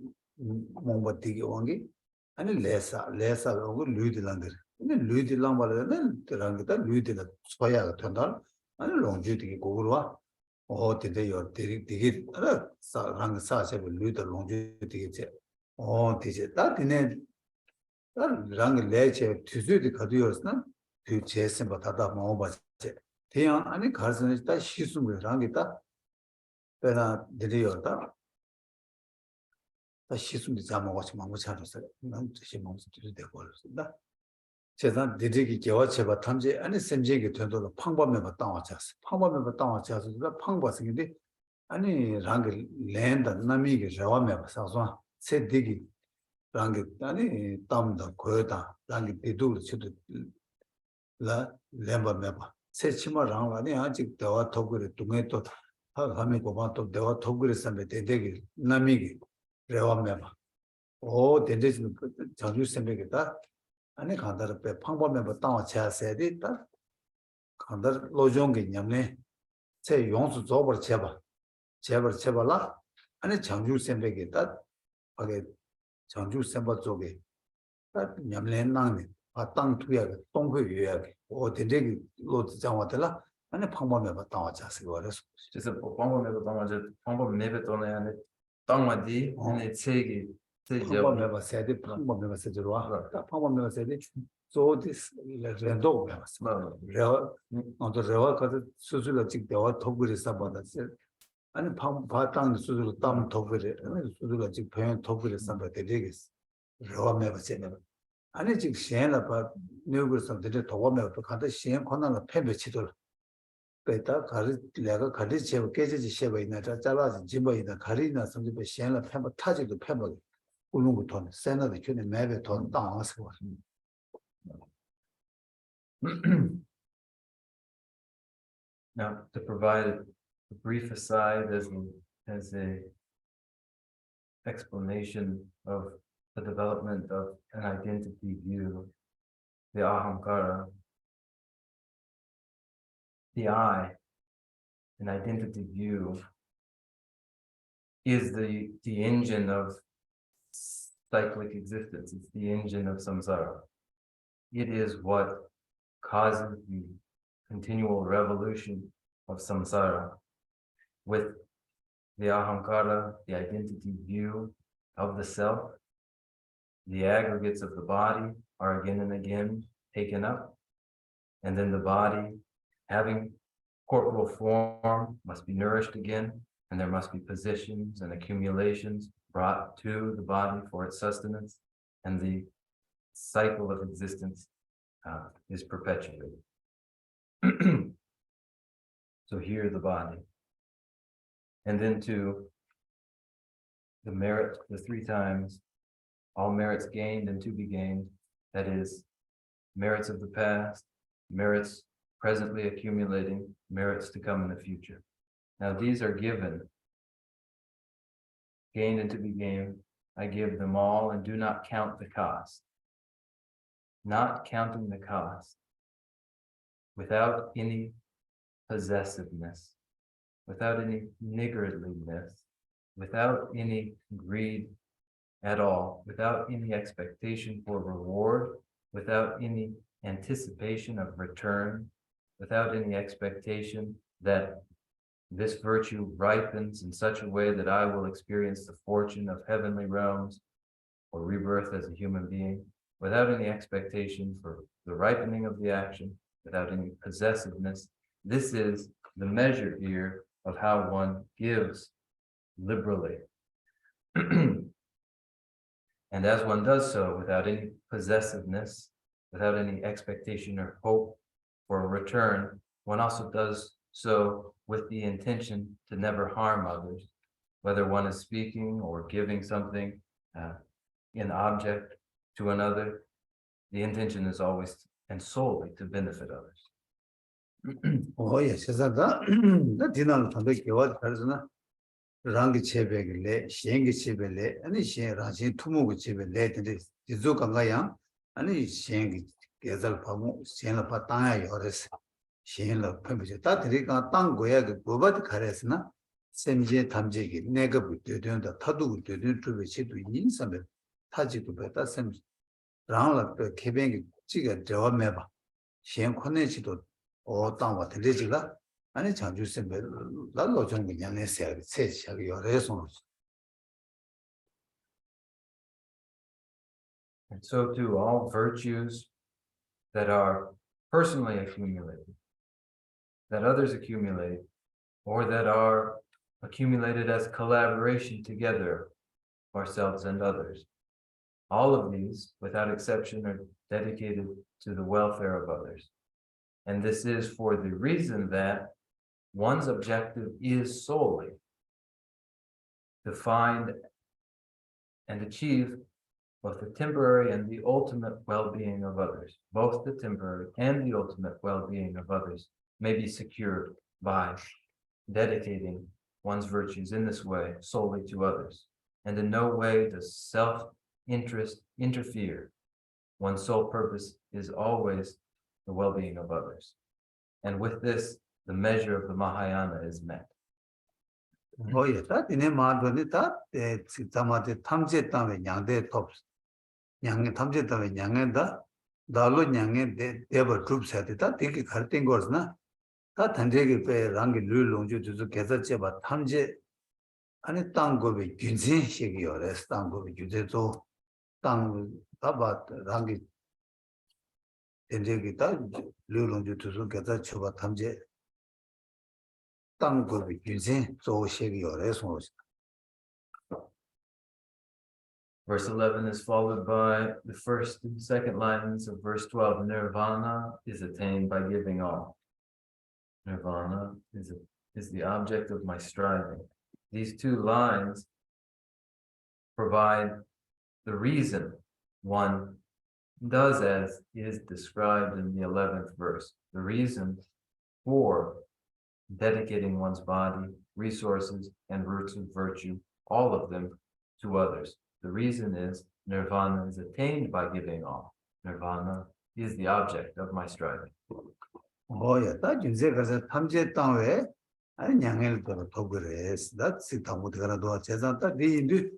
mombati ge wangi ani lesa wangi luid langar ani luid langbala na rangita luid la soya ga tandar 아니 롱주디기 고글와 데데요 되게 랑 사세브 루이더 롱주디게 디제 다디네 랑 레체 투즈디 가디요스나 그 제스 바다다 모바제 대양 아니 가르스는 다 시스무 랑기다 베나 데데요다 다 시스무디 자모고치 망고 차렸어요 난 제시 몸스 되게 걸었습니다 제가 디디기 개와체바 탐지 아니 샘제기 된도로 팡범에바 땅와자스 팡범에바 땅와자스 팡버스인데 아니 랑게 랜드 나미게 저와메바 사서 세디기 랑게 아니 땀다 고여다 랑게 비둘 치도 라 렘바메바 세치마 랑와니 아직 대화 토그레 동에또 하미 고바또 대화 토그레 삼베 데데기 나미게 레와메바 데데지 자주 샘베게다 아니 간다르 빼 팡범에 땅와 차세디 다 간다르 로종게 냠네 제 용수 조버 제발라 아니 장주 셈베게 다 하게 장주 셈바 쪽에 다 냠네 나네 아땅 투야게 동회 유야게 데데기 로드 장와들라 아니 팡범에 땅와 차세 거래서 그래서 팡범에 땅와 제 팡범 네베 돈에 안에 땅마디 아니 세기 방법해봐 세대 방법해봐 세대로와 방법해봐 세대 조디스 렌도 해봤어 레와 어떤 레와 가서 수술을 찍대와 도구를 써봐다세 아니 바탕 수술을 땀 도구를 수술을 찍 배운 도구를 써봐 되겠어 레와 매봐 세대 아니 지금 시행을 봐 뉴그서 되게 도와매고 가다 시행 권한을 패배치도 그다 가리 내가 가리쳐 깨지지 셔버 있나 잘라진 집어 있나 가리나 성집에 시행을 패버 타지도 패버 울릉부터 세나도 전에 매배 돈 땅와서 Now, to provide a brief aside as a explanation of the development of an identity view, the ahamkara, the I, an identity view, is the engine of cyclic existence. It's the engine of samsara. It is what causes the continual revolution of samsara. With the ahamkara, the identity view of the self, the aggregates of the body are again and again taken up, and then the body, having corporal form, must be nourished again, and there must be positions and accumulations brought to the body for its sustenance, and the cycle of existence is perpetuated. So here the body. And then to the merit, the 3 times, all merits gained and to be gained, that is, merits of the past, merits presently accumulating, merits to come in the future. Now these are given, gained and to be gained. I give them all and do not count the cost. Not counting the cost, without any possessiveness, without any niggardliness, without any greed at all, without any expectation for reward, without any anticipation of return, without any expectation that this virtue ripens in such a way that I will experience the fortune of heavenly realms or rebirth as a human being, without any expectation for the ripening of the action, without any possessiveness. This is the measure here of how one gives liberally. And as one does so without any possessiveness, without any expectation or hope for a return, one also does so with the intention to never harm others, whether one is speaking or giving something in object to another. The intention is always and solely to benefit others. 오예 세상다 나 디나로 담배 개와 가르스나 랑기 체베길래 시행기 체벨레 아니 시행 라지 투모고 체벨레 근데 지조 강가야 아니 시행기 계절 파고 시행을 파 땅야 요레스 시행을 펴면서 다 드리가 땅 고야 그 고바드 가레스나 셈제 담제기 내가 부터된다 타두고 되는 주베 시도 인삼에 타지도 베다 셈 랑라 그 개뱅이 지가 저매봐 시행 코네지도 땅과 들리지가 아니 장주세 날로 좀 그냥 내세요 세시하게 요래서. And so too, all virtues that are personally accumulated, that others accumulate, or that are accumulated as collaboration together, ourselves and others. All of these, without exception, are dedicated to the welfare of others. And this is for the reason that one's objective is solely to find and achieve both the temporary and the ultimate well-being of others. Both the temporary and the ultimate well-being of others may be secured by dedicating one's virtues in this way solely to others. And in no way does self-interest interfere. One's sole purpose is always the well-being of others. And with this, the measure of the Mahayana is met. 오예 다 이네 마도니 다 지타마데 탐제 땅에 양대 톱 양에 탐제 땅에 양에다 달로 양에 대버 그룹세다 다 되게 갈등 거스나 다 단제기 배 랑기 룰롱주 주주 계산제 봐 탐제 아니 땅고비 균진 식이요래 땅고비 균제조 땅 봐봐 랑기 된제기다 류롱주 투수 개자 쳐봐 탐제 땅고비 균진 조 식이요래 소 Verse 11 is followed by the first and second lines of verse 12. Nirvana is attained by giving all. Nirvana is the object of my striving. These two lines provide the reason one does as is described in the 11th verse. The reason for dedicating one's body, resources, and roots of virtue, all of them, to others. The reason is nirvana is attained by giving all. Nirvana is the object of my striving. 뭐야 다 균제 가서 탐제 땅에 아니 양해를 더 그래 that's 다 못가라도 제자다 리인도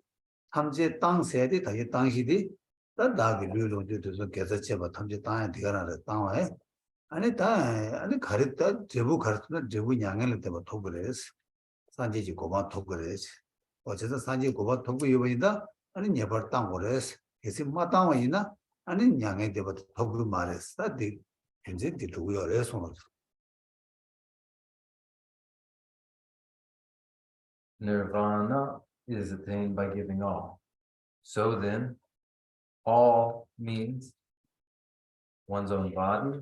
탐제 땅 세대 다 땅시디 다 다기 류롱주도 계속 제바 탐제 땅에 들어가라 땅에 아니 다 아니 가르다 제부 가르다 제부 양해를 더 그래 산지지 고마 더 그래 어제서 산지 고바 더 요번이다 아니 네버 땅 그래서 계속 마 땅이나 아니 양해 더 말했어 디 균제 디도요래 손으로 Nirvana is attained by giving all. So then, all means one's own body,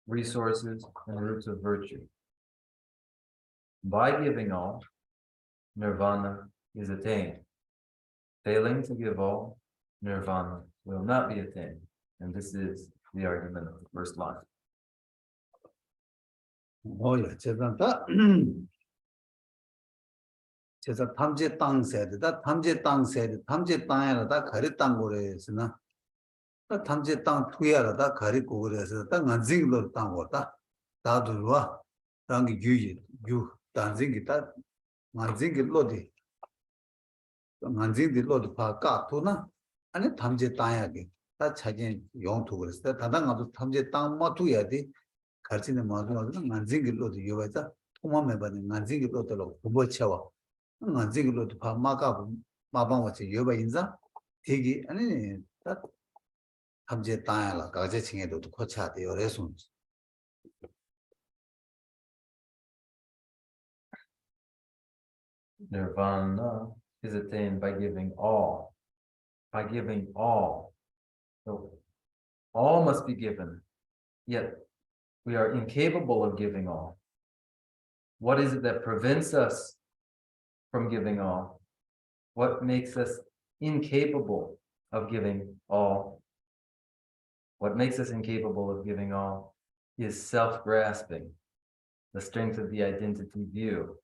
resources, and roots of virtue. By giving all, nirvana is attained. Failing to give all, nirvana will not be attained. And this is the argument of the first line. 뭐야 제단다 제가 탐제 땅 세대다 탐제 땅 세대 탐제 땅에다 거리 땅 거래서나 탐제 땅 투야라다 거리 고래서 땅 안징도 땅 거다 다들와 땅이 유 단징기다 안징기 로디 안징디 로디 파까 토나 아니 탐제 땅야게 다 차진 용토 그랬어 다당아도 탐제 땅 마투야 돼 가르치는 마두는 안징기 로디 요바자 통마매 받는 안징기 로디로 부버쳐와 안징기로도 봐 마가고 마방같이 여바 인자 되게 아니 딱 함제 땅야라 가제 칭에도 코차대 요래서 Nirvana is attained by giving all. By giving all. So all must be given, yet we are incapable of giving all. What is it that prevents us from giving all? What makes us incapable of giving all? What makes us incapable of giving all is self-grasping, the strength of the identity view.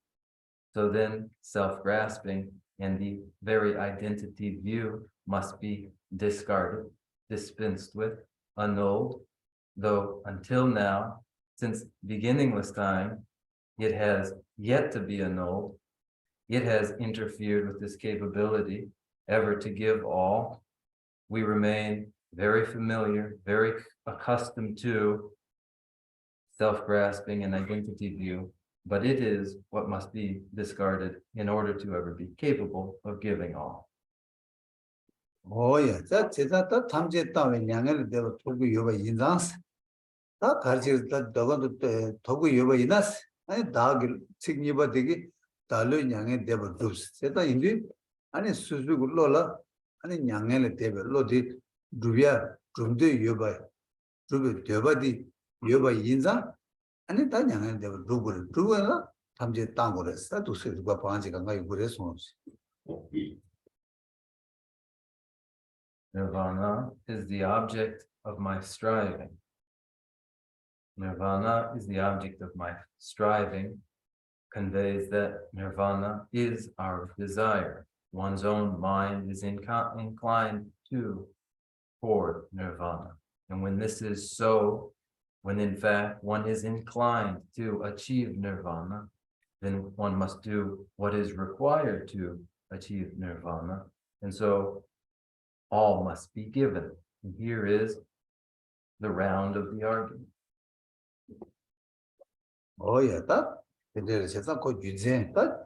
So then self-grasping and the very identity view must be discarded, dispensed with, annulled, though until now, since beginningless time, it has yet to be annulled. It has interfered with this capability ever to give all. We remain very familiar, very accustomed to self-grasping and identity view, but it is what must be discarded in order to ever be capable of giving all. 뭐야 자 제자다 탐제 땅에 양해를 대고 도구 요바 인장스 다 가르치다 너가도 도구 요바 이나스 아니 다길 책임이 되게 달로 양해 대버 두스 세다 인디 아니 수수글로라 아니 양해를 대버 로디 두비아 좀데 요바 두비 대바디 요바 인자 아니 다 양해 대버 두고라 탐제 땅 거랬어 두스 누가 방지가 가요 그래서 Nirvana is the object of my striving. Nirvana is the object of my striving, conveys that nirvana is our desire. One's own mind is inclined toward nirvana. And when this is so, when in fact one is inclined to achieve nirvana, then one must do what is required to achieve nirvana. And so all must be given. And here is the round of the argument. 뭐야 딱 근데 세상 그 유제 딱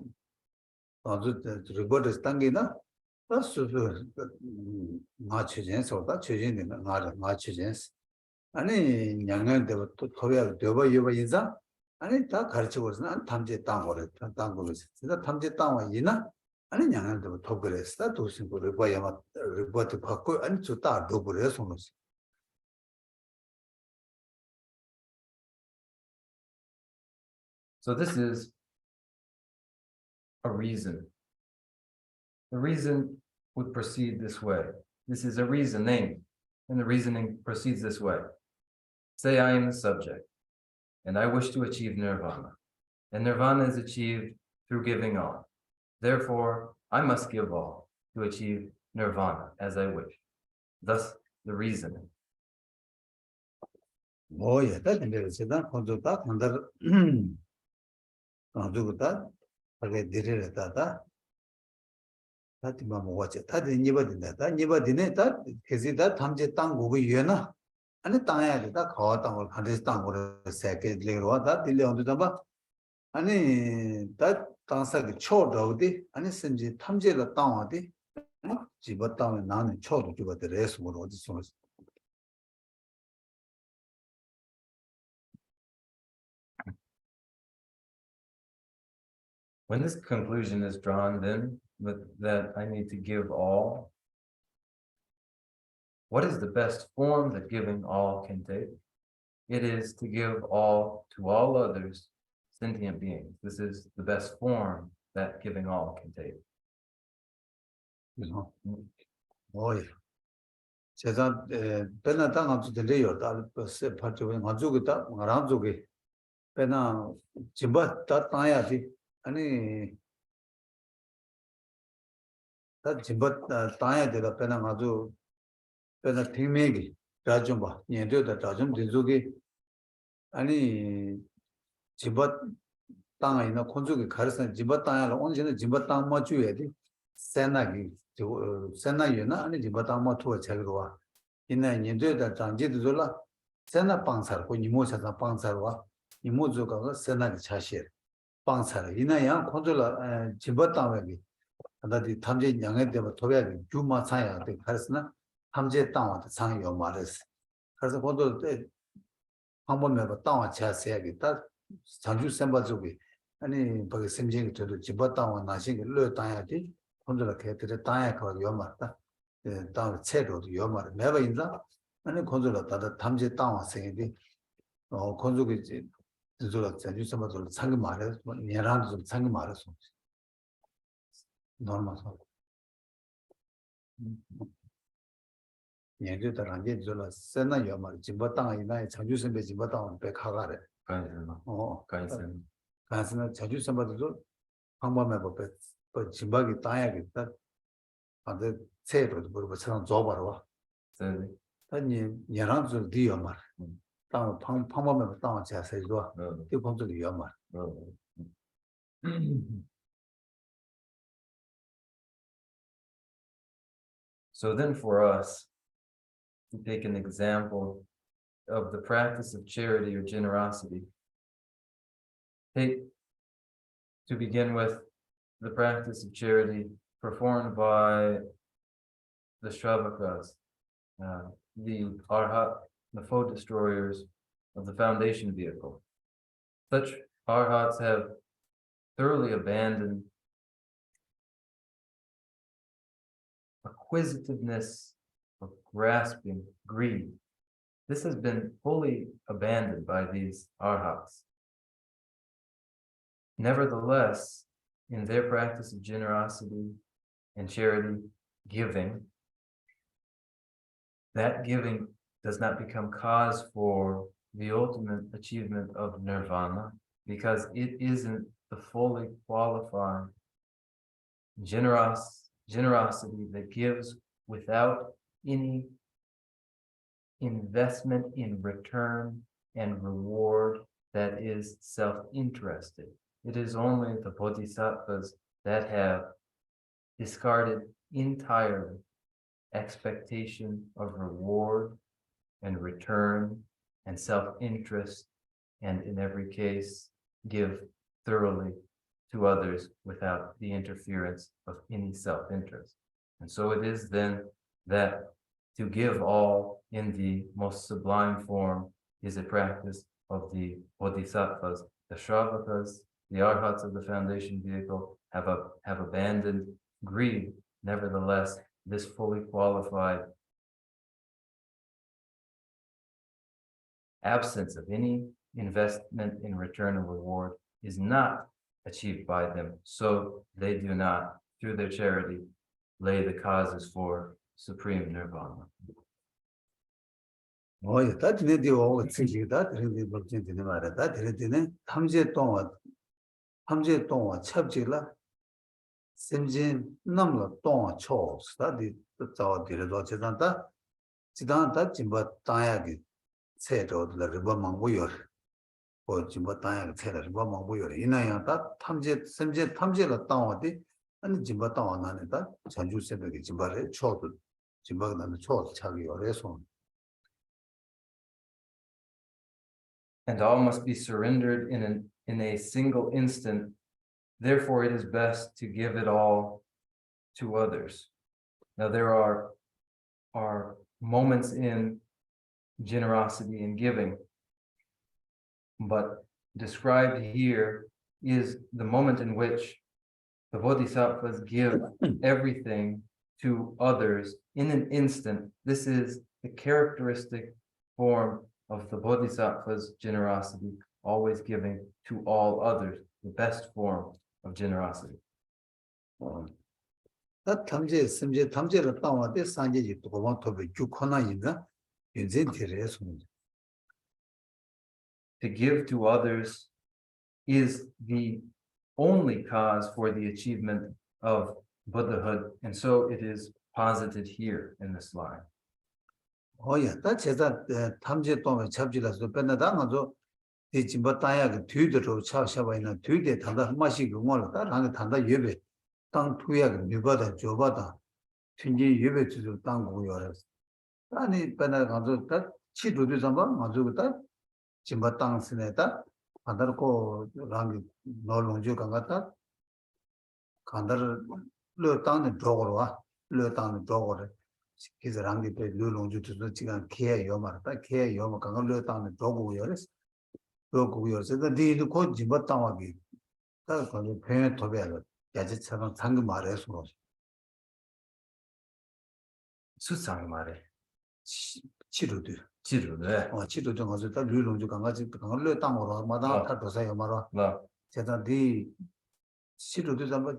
report is tangina. That's much chance or that changing not much chance. Any young to Korea, Doba Yuba Iza, and it that was not Tamje Town or Tangolis. The Tamje Town Yina, and young to Togres, that was simple report to Paco and to Tar Dobres. So this is a reason. The reason would proceed this way. This is a reasoning, and the reasoning proceeds this way. Say I am the subject, and I wish to achieve nirvana, and nirvana is achieved through giving all. Therefore, I must give all to achieve nirvana as I wish. Thus, the reasoning. Oh, yeah, that is it. That under Duguta, okay, did it at that. That watch it. That anybody that anybody that is it that Tamje Tango Yena and the time that caught or understand what a second later that delay on the number. And that dancer the chord of the and it's in the Tamje the town of the Jibata and Nan and chord to the rest of the source. When this conclusion is drawn, then that I need to give all, what is the best form that giving all can take? It is to give all to all others, sentient beings. This is the best form that giving all can take. Oh, yeah. 제가 배나당 아주 들려요. 다 파트에 가지고다 가랑족에 배나 집어 다 따야지. 아니 다 집어 따야 되다 배나 아주 배나 팀매기 자좀 봐. 얘들도 자좀 뒤쪽에 아니 집어 땅에 있는 콘족이 가르쳐 집어 땅에 온전히 집어 땅 맞줘야 돼. 세나기 세나이나 아니 집어 땅 맞춰 제거와 이나 년도다 장지도 졸라 세나 방사고 이모사다 방사와 이모조가 세나기 차시 방사를 이나야 콘졸라 집어 땅에 나디 탐제 양에 되면 도배야 주마 사야 돼. 그래서나 탐제 땅한테 상요 말했어. 그래서 콘돌 때 한번에 땅와 차세야겠다. 장주 선바족이 아니 거기 심정이 저도 집어 땅와 나신 거 땅야지. 콘돌라 개들의 땅에 거 요마다. 땅 채로도 요마를 매번 인자. 아니 콘돌라 다다 탐제 땅와 생이디. 콘족이 이제 저도 장주 선바족 상금 말해서 내란도 좀 상금 말했어. normal. 얘들도 안게 줄라 세나 요마 집어땅 이나에 자주선배 집어땅 백하가래. 간sen. 가스나 자주선배도 방법에 뭐 집박이 따야겠다. 아데 세로도 그러고 처럼 줘봐라 와. 아니 얘랑도 뒤요 말. 땅 방법에 땅 자세 줘. 이 공들이 요 말. So then for us, to take an example of the practice of charity or generosity, take to begin with the practice of charity performed by the Shravakas, the Arhat, the foe destroyers of the foundation vehicle. Such Arhats have thoroughly abandoned acquisitiveness of grasping, greed. This has been fully abandoned by these arhats. Nevertheless, in their practice of generosity and charity, giving, that giving does not become cause for the ultimate achievement of nirvana, because it isn't the fully qualified generosity that gives without any investment in return and reward that is self-interested. It is only the Bodhisattvas that have discarded entirely expectation of reward and return and self-interest, and in every case give thoroughly to others without the interference of any self-interest. And so it is then that to give all in the most sublime form is a practice of the Bodhisattvas. The Shravakas, the Arhats of the foundation vehicle, have abandoned greed. Nevertheless, this fully qualified absence of any investment in return of reward is not achieved by them, so they do not, through their charity, lay the causes for supreme nirvana. 다 드네디오 지기다 드네디 법진 드네 말다 드네디네 탐제 동화 첩지라 심진 남로 동화 초 스타디 자와디르도 제단다 지단다 짐바 따야기 세도들 리버망고요 짐바 따야기 세도 리버망고요 이나야다 탐제 심진 탐제라 따와디 아니 짐바 따와 나네다 전주 새벽에 짐바를 초도 짐바가 나는 초 차기 어려서 And all must be surrendered in a single instant. Therefore, it is best to give it all to others. Now, there are moments in generosity and giving, but described here is the moment in which the Bodhisattvas give everything to others in an instant. This is the characteristic form of the Bodhisattva's generosity, always giving to all others, the best form of generosity. 다 탐제 심제 탐제를 따와데 산제지 도만 토베 주코나인가 인젠티레스 To give to others is the only cause for the achievement of Buddhahood, and so it is posited here in this line. 어야 다 제자 탐제 동에 잡지라서 변나다 가서 이 짐바 따야게 뒤들어 차샤바이나 뒤에 단다 한 마씩 응원을 따라하는 단다 예배 땅 투야게 누가다 줘바다 튕기 예배 주도 땅 고요라서 아니 변나 가서 다 치도도 잠바 가지고다 짐바 땅 쓰네다 반다고 랑이 놀롱주 간갔다 간다를 르 땅에 도고로 와르 땅에 도고로 그래서 랑이 때 르롱주도 지금 케어 요마다 케어 요마 간걸 땅에 도고요레스 도고요레스 근데 그 짐바 땅와기 다 거기 배에 도배하고 야지처럼 상금 말해서 수상 말해. 치료도 치료네. 치료도 가서 다 르롱주 간가지 간걸 땅으로 마다 다 도사요 말아. 제가 네 치료도 잠바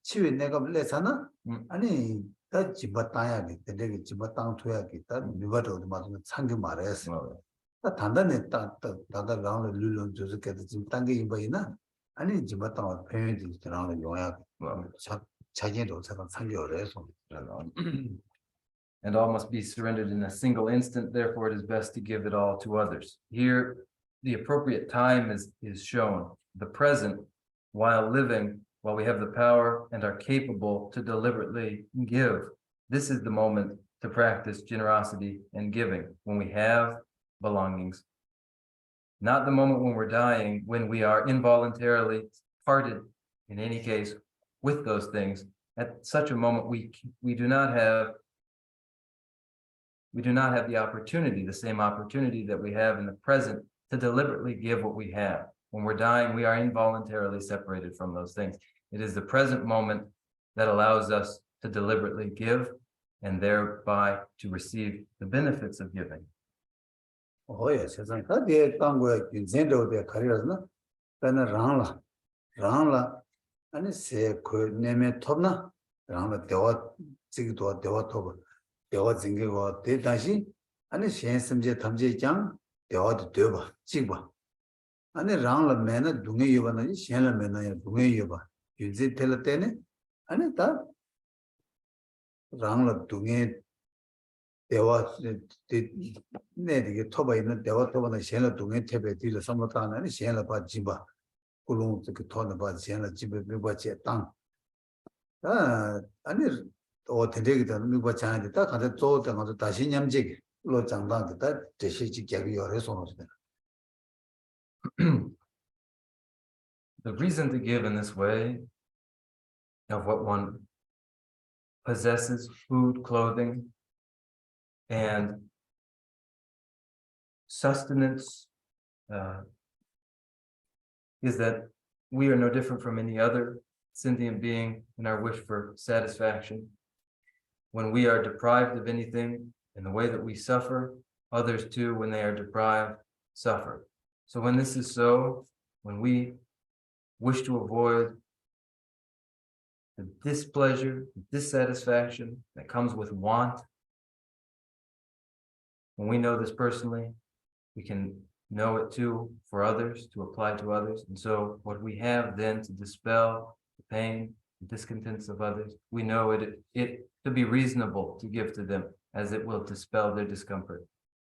치외 내가 불래잖아. 아니 다 집어 따야지. 내가 집어 땅 토야지. 다 누가도 맞으면 상금 말했어. 다 단단해 단단하게 룰론 조직해서 지금 단계 임바이나 아니 집어 땅 배우지 들어가는 용약 자기도 잠깐 상겨래서. And all must be surrendered in a single instant, therefore it is best to give it all to others. Here, the appropriate time is shown, the present, while living, while we have the power and are capable to deliberately give. This is the moment to practice generosity and giving, when we have belongings. Not the moment when we're dying, when we are involuntarily parted, in any case, with those things. At such a moment, we do not have the opportunity, the same opportunity that we have in the present, to deliberately give what we have. When we're dying, we are involuntarily separated from those things. It is the present moment that allows us to deliberately give and thereby to receive the benefits of giving. 예, 세상에 다들 땅고에 인생도에 가리라서나 배는 랑라 아니 세그 내면 톱나 랑라 대화 지기도 대화 톱 대화 증거가 대다시 아니 신심제 탐제장 대화도 되봐 찍봐 아니 랑라 매나 둥에 여바나 신라 매나 둥에 여바 윤지 텔 때네 아니 다 랑라 둥에 대화 내게 토바 있는 대화 토바는 신라 둥에 탭에 뒤로 삼았다는 신라 바 집바 꿀롱 그 토는 바 신라 집에 미바체 땅 아니 어떻게든 미국 자한테 딱 가서 또 가서 다시 냠직로 장당다 대시 직격이 열어서 오는데 the reason to give in this way of what one possesses, food, clothing, and sustenance, is that we are no different from any other sentient being in our wish for satisfaction. When we are deprived of anything, in the way that we suffer, others too, when they are deprived, suffer. So when this is so, when we wish to avoid the displeasure, dissatisfaction that comes with want, when we know this personally, we can know it too for others, to apply to others. And so what we have then to dispel the pain, the discontents of others, we know it to be reasonable to give to them, as it will dispel their discomfort.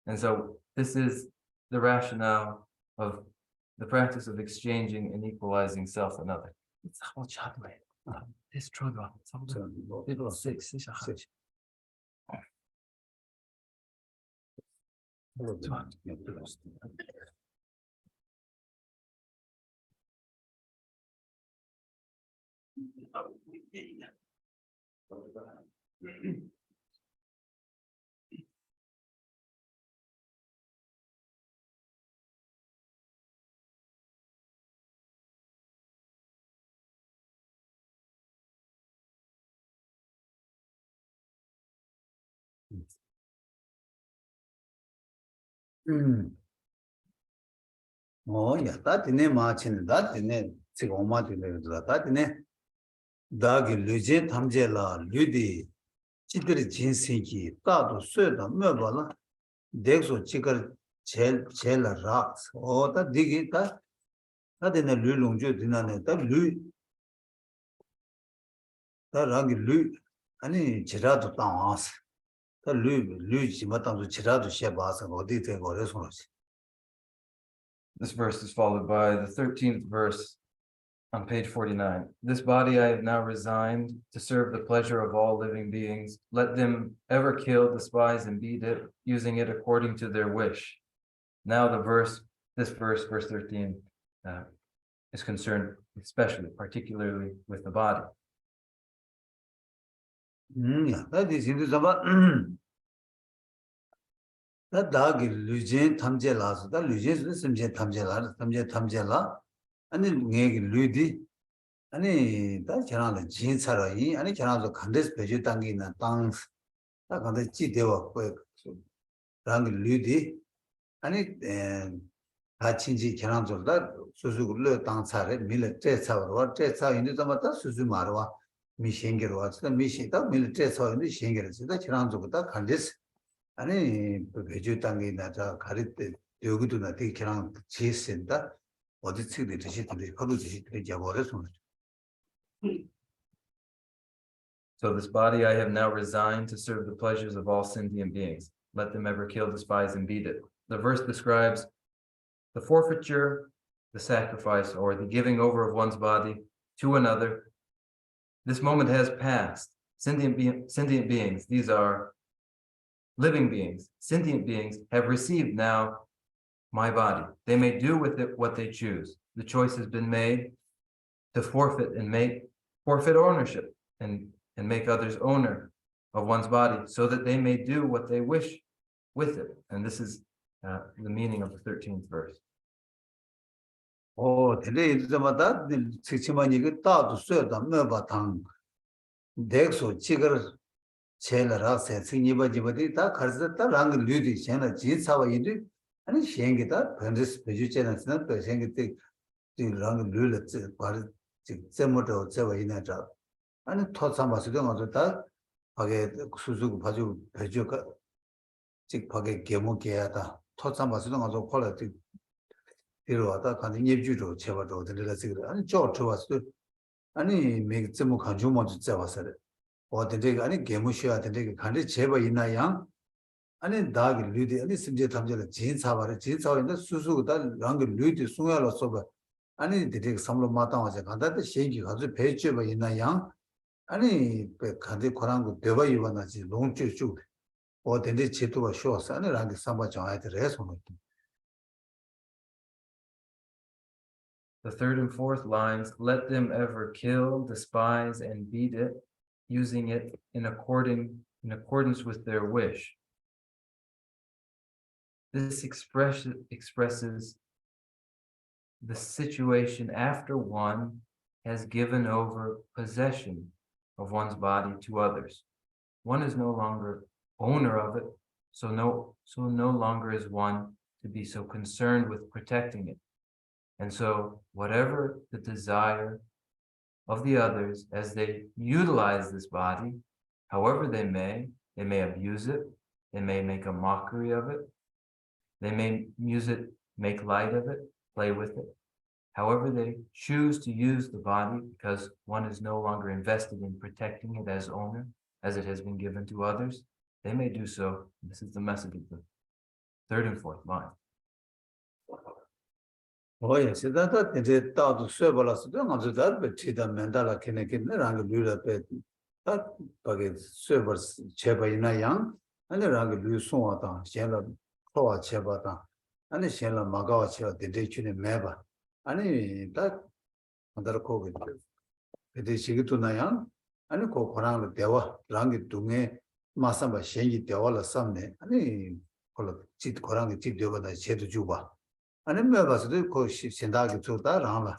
And so this is the rationale of the practice of exchanging and equalizing self and other. It's how this struggle. 야, 다디네 마치네, 다디네 지금 엄마들이 다디네 다기 류제 탐제라 류디 지들이 진생기 따도 쇠다 뭐발라 덱소 지걸 제일 라 어다 디기 다디네 류롱주 디나네 다류 다랑기 류 아니 지라도 땅와스 류지 마땅도 지라도 셰바서 어디 된 거래서 This verse is followed by the 13th verse on page 49. This body I have now resigned to serve the pleasure of all living beings. Let them ever kill, despise, and beat it, using it according to their wish. Now this verse, verse 13, is concerned especially, particularly with the body. that is in the 다기 류제 탐제라서 다 류제스 심제 탐제라 아니 내게 류디 아니 다 전화를 진짜로이 아니 전화도 간데스 배주 당기나 땅다 간데 지대와 그 당기 류디 아니 다친지 전화조다 수수글로 땅차래 밀레 제차로 제차 인도 담았다 수수 말와 미생계로 왔다 미시다 밀레 제차인데 생계로다 전화조다 간데스 아니 배주 땅에 나자 가릴 때 여기도 나 되게 그냥 지했습니다. 어디 측에 드시던데 거기 드시던데 잡아버렸어. So this body I have now resigned to serve the pleasures of all sentient beings. Let them ever kill, despise, and beat it. The verse describes the forfeiture, the sacrifice, or the giving over of one's body to another. This moment has passed. Sentient beings, these are living beings, sentient beings, have received now my body. They may do with it what they choose. The choice has been made to forfeit ownership and make others owner of one's body so that they may do what they wish with it. And this is the meaning of the 13th verse. 근데 이제마다 지치만 이게 따도 쇠다 뭐바탕 덱소 지거 제라세 승이바지바디 다 가르쳤다 랑 류디 제나 지사와 이디 아니 생기다 변스 베주체나스나 또 생기때 랑 류르츠 바르 제모도 제와이나자 아니 토사마스도 맞다 하게 수수고 바주 베주가 즉 하게 개모게야다 토사마스도 맞아 콜라 이러와다 간이 예주로 제바도 들려서 아니 저 좋았어 아니 매 제모 간주 먼저 잡았어요 어디게 아니 개무시야 되게 간데 제바 있나양 아니 다기 류디 아니 심제 탐제를 진사바를 진사인데 수수다 랑 류디 숭야로 써봐 아니 되게 삼로 마땅하지 간다데 시기 가서 배제바 있나양 아니 간데 고랑고 되바 이완하지 농주주 어디데 제도가 쉬었어 아니 랑 삼바 정해야 돼서 The third and fourth lines, let them ever kill, despise, and beat it, using it in accordance with their wish. This expresses the situation after one has given over possession of one's body to others. One is no longer owner of it, so no longer is one to be so concerned with protecting it. And so whatever the desire of the others as they utilize this body, however they may abuse it, they may make a mockery of it, they may use it, make light of it, play with it. However they choose to use the body, because one is no longer invested in protecting it as owner, as it has been given to others, they may do so. This is the message of the third and fourth line. Oh yes, that it taught to serve us to do that, but she the mandala can rang do that but servers cheba in a young and the rang do so shella Toa chebata and the shella magawa chela the ditch in meba and that under COVID. It is to Nayan and the Kokorang Dewa, Rangi Dunge, Masamba Shengi Deola Samne, and the Chit Korang Chip Deva the Chet Juba. And then members do call Sindagi to that Rama.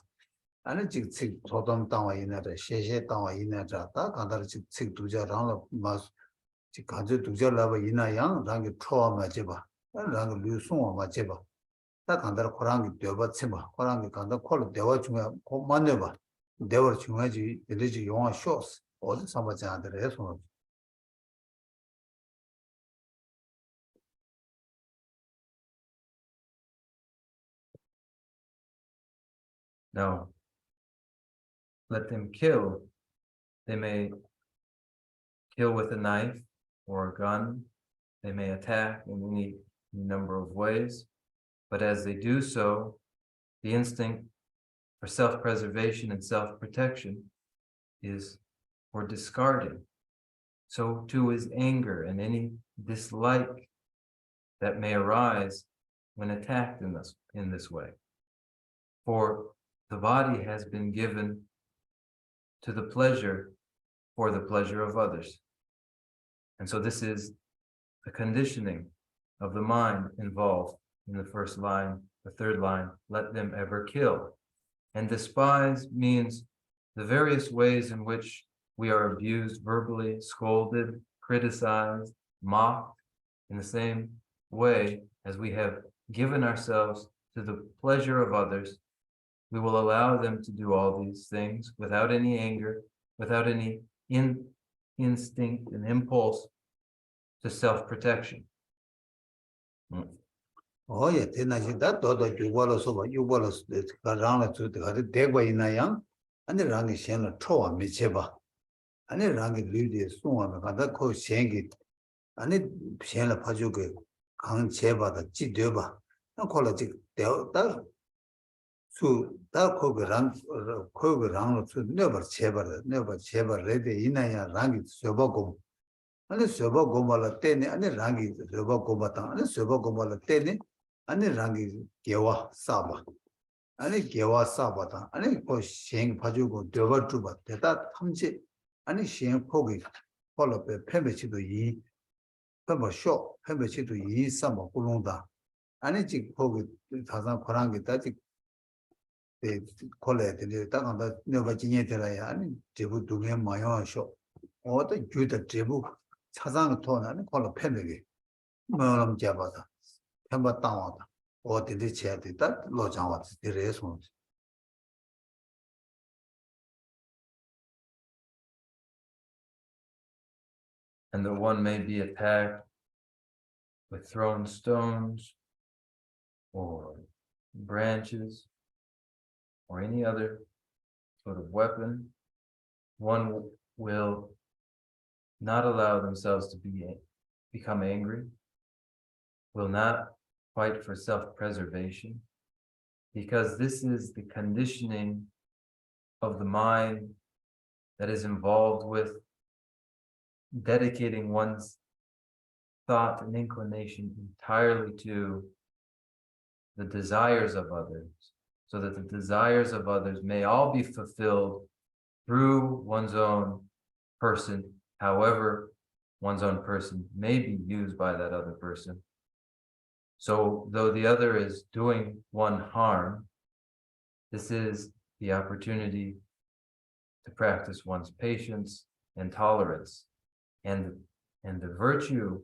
And a chick totem down in at a sheshe down in at a dark, and that chick to Jarana must Chikazu to Jalava in a young, Rangi Troa Majeba, and Rangi Lusun Majeba. That under Korangi Deva Simba, Korangi can call it Deva Maneva, Deva Chumaji, the Liji Yuan shows, or the Samaja and the rest of. Now, let them kill. They may kill with a knife or a gun. They may attack in any number of ways. But as they do so, the instinct for self-preservation and self-protection is for discarding. So too is anger and any dislike that may arise when attacked in this way. For the body has been given to the pleasure for the pleasure of others. And so this is the conditioning of the mind involved in the first line, the third line, let them ever kill. And despise means the various ways in which we are abused verbally, scolded, criticized, mocked, in the same way as we have given ourselves to the pleasure of others. We will allow them to do all these things without any anger, without any instinct and impulse to self-protection. Oh, yeah, then I said that you was over, you was around to the Degwa in a young, and the Rangi Shen Troa Micheba, and the Rangi Ludi Suma, and that called Shengit, and it Shen Pajuke, Kang Cheba, the Chideba, and call it that. So that Kogarang to never Cheba, ready in a Rangi Sobagum. And the Sobagomala Tene and the Rangi Sobagomata and the Sobagomala Tene and the Rangi Gewa Saba. And the Gewa Sabata and it was Sheng Pajugo Deva Tuba, that Hamchi and the Sheng Pogi, follow the Pembechi to Yi, Pemba Shop, Pembechi to Yi Sama Kulunda. And it Pogi Tazan Korangi that they call it the never Jinetela and Jebu Dugan Mayon shop. Or the Judah Jebu Chazang Ton and call a Pembeги, Mulam Jabata, Pemba Town, or did it chat that Lojan was the response. And the one may be attacked with thrown stones or branches or any other sort of weapon. One will not allow themselves to become angry, will not fight for self-preservation, because this is the conditioning of the mind that is involved with dedicating one's thought and inclination entirely to the desires of others, so that the desires of others may all be fulfilled through one's own person, however one's own person may be used by that other person. So though the other is doing one harm, this is the opportunity to practice one's patience and tolerance. And the virtue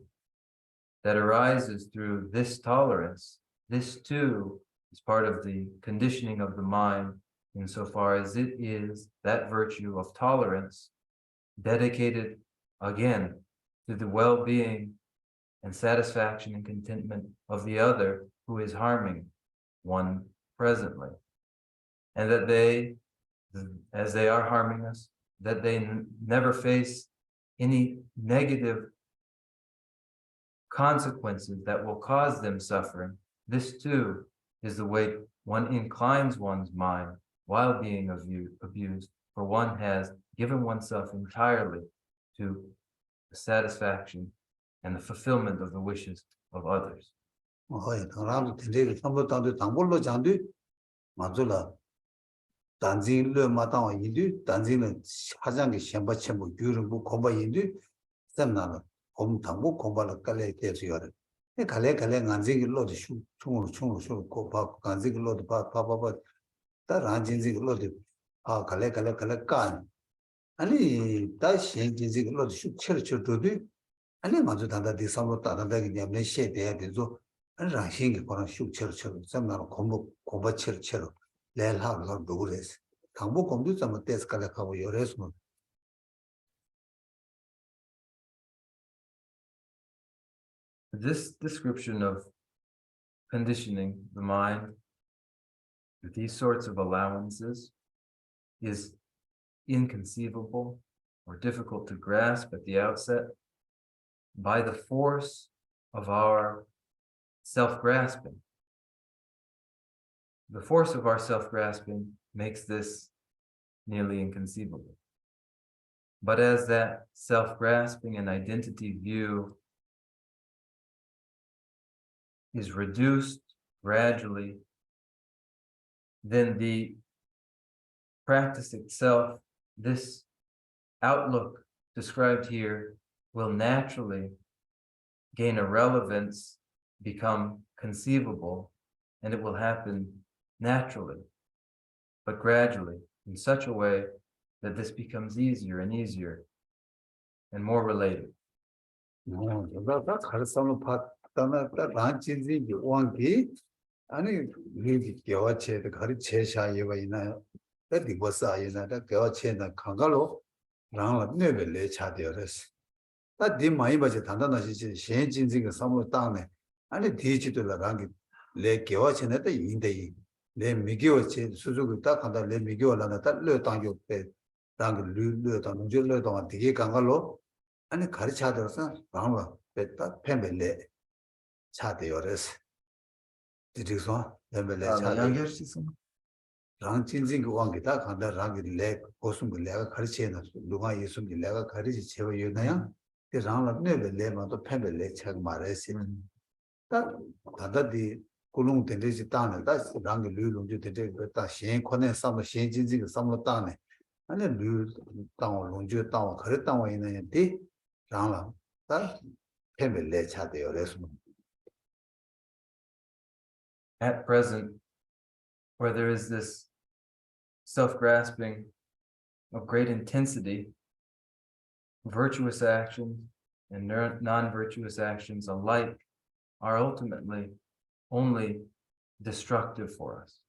that arises through this tolerance, this too is part of the conditioning of the mind, insofar as it is that virtue of tolerance dedicated again to the well-being and satisfaction and contentment of the other who is harming one presently. And that they, as they are harming us, that they never face any negative consequences that will cause them suffering. This too is the way one inclines one's mind while being abused, for one has given oneself entirely to the satisfaction and the fulfillment of the wishes of others. 아니 맞아 단다 디삼로 따다다기 냠네 셰데야 되죠 아니 라싱이 거는 슉처럼 점나로 공부처럼 레일하고 도그레스 당부 공부 좀 테스칼하고 요레스모. This description of conditioning the mind with these sorts of allowances is inconceivable or difficult to grasp at the outset by the force of our self-grasping. The force of our self-grasping makes this nearly inconceivable. But as that self-grasping and identity view is reduced gradually, then the practice itself, this outlook described here, will naturally gain a relevance, become conceivable, and it will happen naturally, but gradually, in such a way that this becomes easier and easier and more related. 아니 리기 겨와체의 가르체샤예와 있나요? 디보사이나 겨와체나 강가로 랑라 네벨레 차되어스. 다디 많이 봐지 단단하지 현진지가 사무 땅에 아니 디지털라 랑기 레 겨와체네 때 인데이 레 미겨체 수수고 딱 한다 레 미겨라나 딸려 땅요 때 랑기 르르다 문제를 동안 되게 강가로 아니 가르쳐들어서 랑라 뺐다 펜벨레 차되어스. 디디서 렘벨레 차되 랑진진기 왕기다 간다 랑기 레 고숨기 레가 가르치나 누가 예수기 레가 가르치 제వ 요나야 그 랑라 네벨레마도 펜벨레 책 말했지 다 다다디 굴웅 된데지 땅에 다 랑기 류롱주 된데 다 신권에 삼의 신진지가 삼로 땅에 아니 류 땅 롱주 땅 거래 땅에 있는 데 랑라 다 펜벨레 차대요 그래서 At present, where there is this self-grasping of great intensity, virtuous actions and non-virtuous actions alike are ultimately only destructive for us.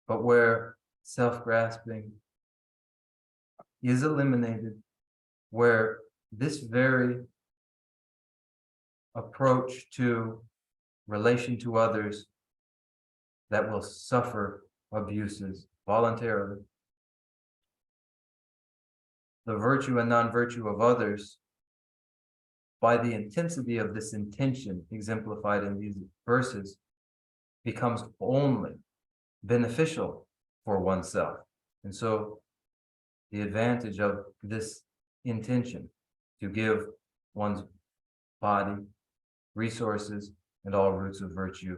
But where self-grasping is eliminated, where this very approach to relation to others that will suffer abuses voluntarily, the virtue and non-virtue of others, by the intensity of this intention exemplified in these verses, becomes only beneficial for oneself. And so the advantage of this intention to give one's body, resources, and all roots of virtue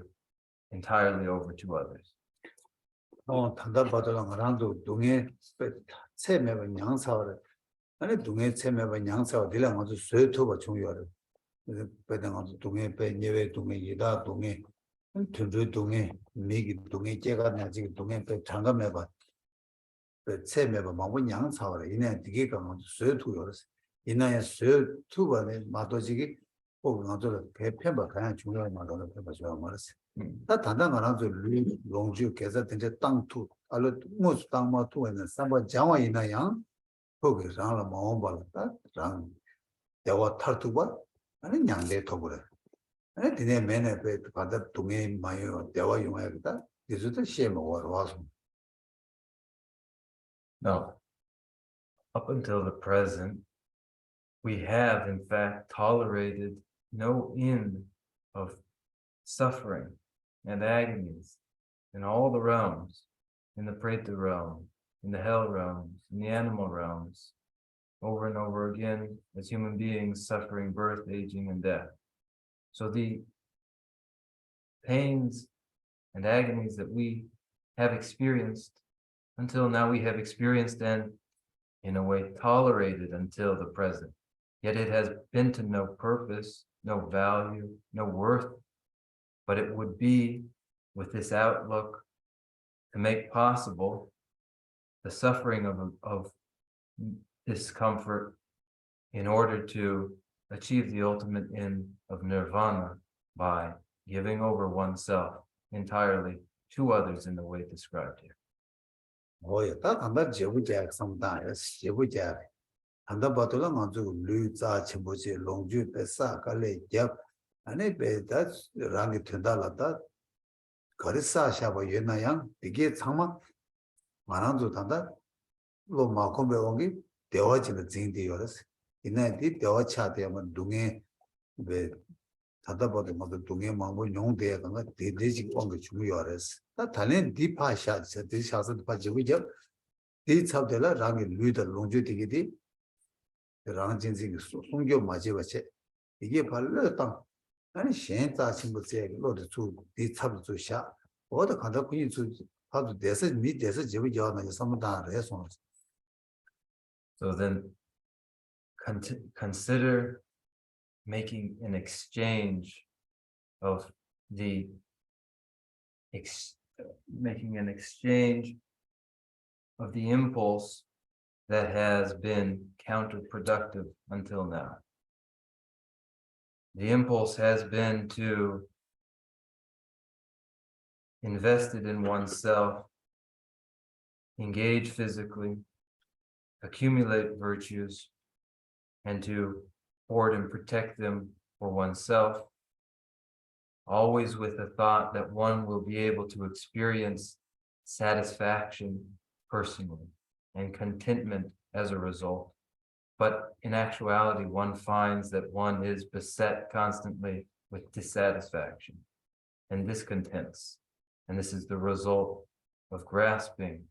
entirely over to others. 단다 받으러 가랑도 동에 체매번 양사를 아니 동에 체매번 양사가 되려면 아주 쇠토가 중요하다. 배당 아주 동에 배 예외 동에 이다 동에 전주 동에 미기 동에 제가 나지 동에 배 장감해 봐. 체매번 망고 양사를 이내 되게 강한 쇠토였어. 이내에 쇠토가네 마도지기 꼭 아주 배편바 가장 중요한 말로 배워줘 말았어. 다 단단하나도 롱주 계산 된제 땅투 알로 무슨 땅마 투에는 삼번 장화 있나요? 거기서 마음 발다 랑 대화 탈투바 아니 냥대 토고래 아니 디네 매네 배 받아 동에 마요 대화 용하겠다 그래서 시에 먹어 와서 No. Up until the present, we have in fact tolerated no end of suffering and agonies in all the realms, in the Preta realm, in the hell realms, in the animal realms, over and over again as human beings suffering birth, aging, and death. So the pains and agonies that we have experienced until now, we have experienced and in a way tolerated until the present. Yet it has been to no purpose, no value, no worth, but it would be with this outlook to make possible the suffering of discomfort in order to achieve the ultimate end of nirvana by giving over oneself entirely to others in the way described here. 뭐야 다 단다 제부자 상담 제부자 단다 받으러 가지고 류자 첨부지 롱주 배사 갈래 접 아니 배다 랑이 된다라다 거리사 샤바 예나양 이게 정말 많아도 단다 로 마콤베 온기 대화지는 진디요스 이내디 대화차 되면 동에 왜 다다보도 모두 동에 망고 용대야 간가 대대지 온게 중요하레스 다 달린 디파샤 디샤서 파지고죠 디 잡들라 랑이 루이더 롱주디기디 랑진지 송교 마지바체 이게 발로 땅 아니 신자 친구제 로드 주디 잡주샤 어디 간다 그이 주 봐도 대서 미 대서 지고죠 삼다 레송 So then consider making an exchange of making an exchange of the impulse that has been counterproductive until now. The impulse has been to invest it in oneself, engage physically, accumulate virtues, and to hoard and protect them for oneself, always with the thought that one will be able to experience satisfaction personally and contentment as a result. But in actuality, one finds that one is beset constantly with dissatisfaction and discontents. And this is the result of grasping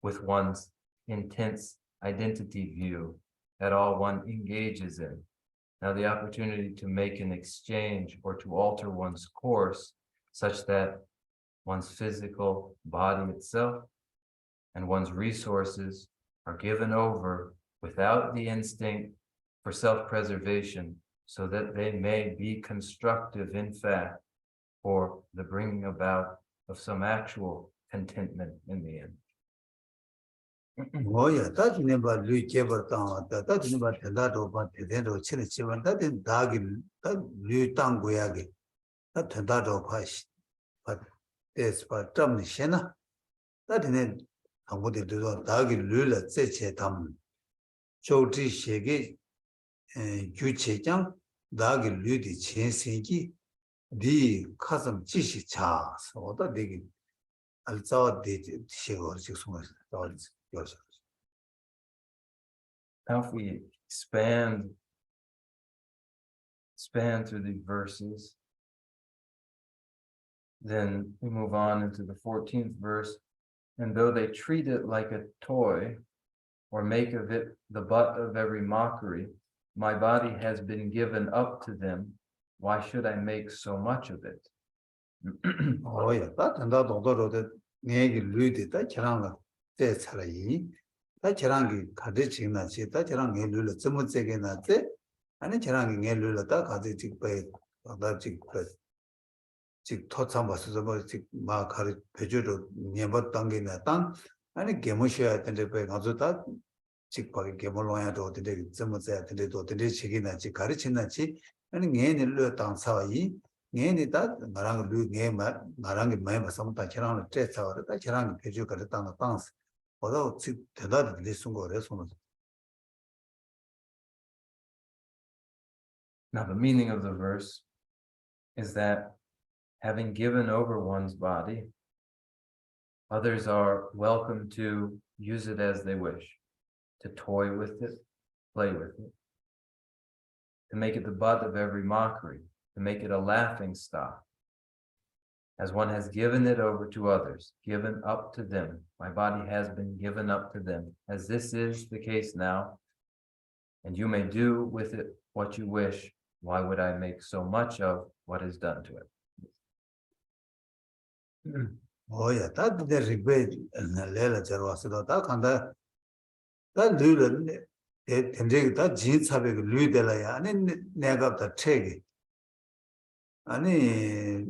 with one's intense identity view that all one engages in. Now, the opportunity to make an exchange or to alter one's course such that one's physical body itself and one's resources are given over without the instinct for self-preservation so that they may be constructive, in fact, for the bringing about of some actual contentment in the end. 뭐야 다지네 바 류제버다 다지네 바 된다도 바 대대로 치는 치면 다든 다기 류 땅고야게 다 된다도 파시 바 데스 바 점니 셴나 다지네 아무데도 다기 류라 제체 담 조지 세계 규체장 다기 류디 천생기 디 가슴 지시 차서 어다 되기 알자와 되지 시고 지금 Now if we expand through the verses, then we move on into the 14th verse. And though they treat it like a toy or make of it the butt of every mockery, my body has been given up to them. Why should I make so much of it? 뭐야 다 된다 동도로데 내게 류디다 저랑가 때 차라이 다 저랑기 가지 지나지 다 저랑 내 류를 좀 세게 나지 아니 저랑기 내 류를 다 가지 직배 다 직배 직 토참 봤어 뭐직마 가리 배주로 내버 당기나 땅 아니 개모셔야 되는데 배 가서 다 직박에 개몰로야도 어떻게 좀 세야 되는데 어떻게 책이나지 가르치나지 아니 내를 땅 사이 내니다 나랑 류내 나랑 게 많이 봤으면 다 저랑 때차와 다 저랑 배주 가르 땅 땅스 보다 즉 대단히 리슨 거래 손은 Now, the meaning of the verse is that having given over one's body, others are welcome to use it as they wish, to toy with it, play with it, to make it the butt of every mockery, to make it a laughing stock. As one has given it over to others, given up to them, my body has been given up to them, as this is the case now, and you may do with it what you wish. Why would I make so much of what is done to it? 뭐야 다 근데 리베 레라 저와서도 다 간다 다 류는 된적이 다 진사배 류들라야 아니 내가 다 책이 아니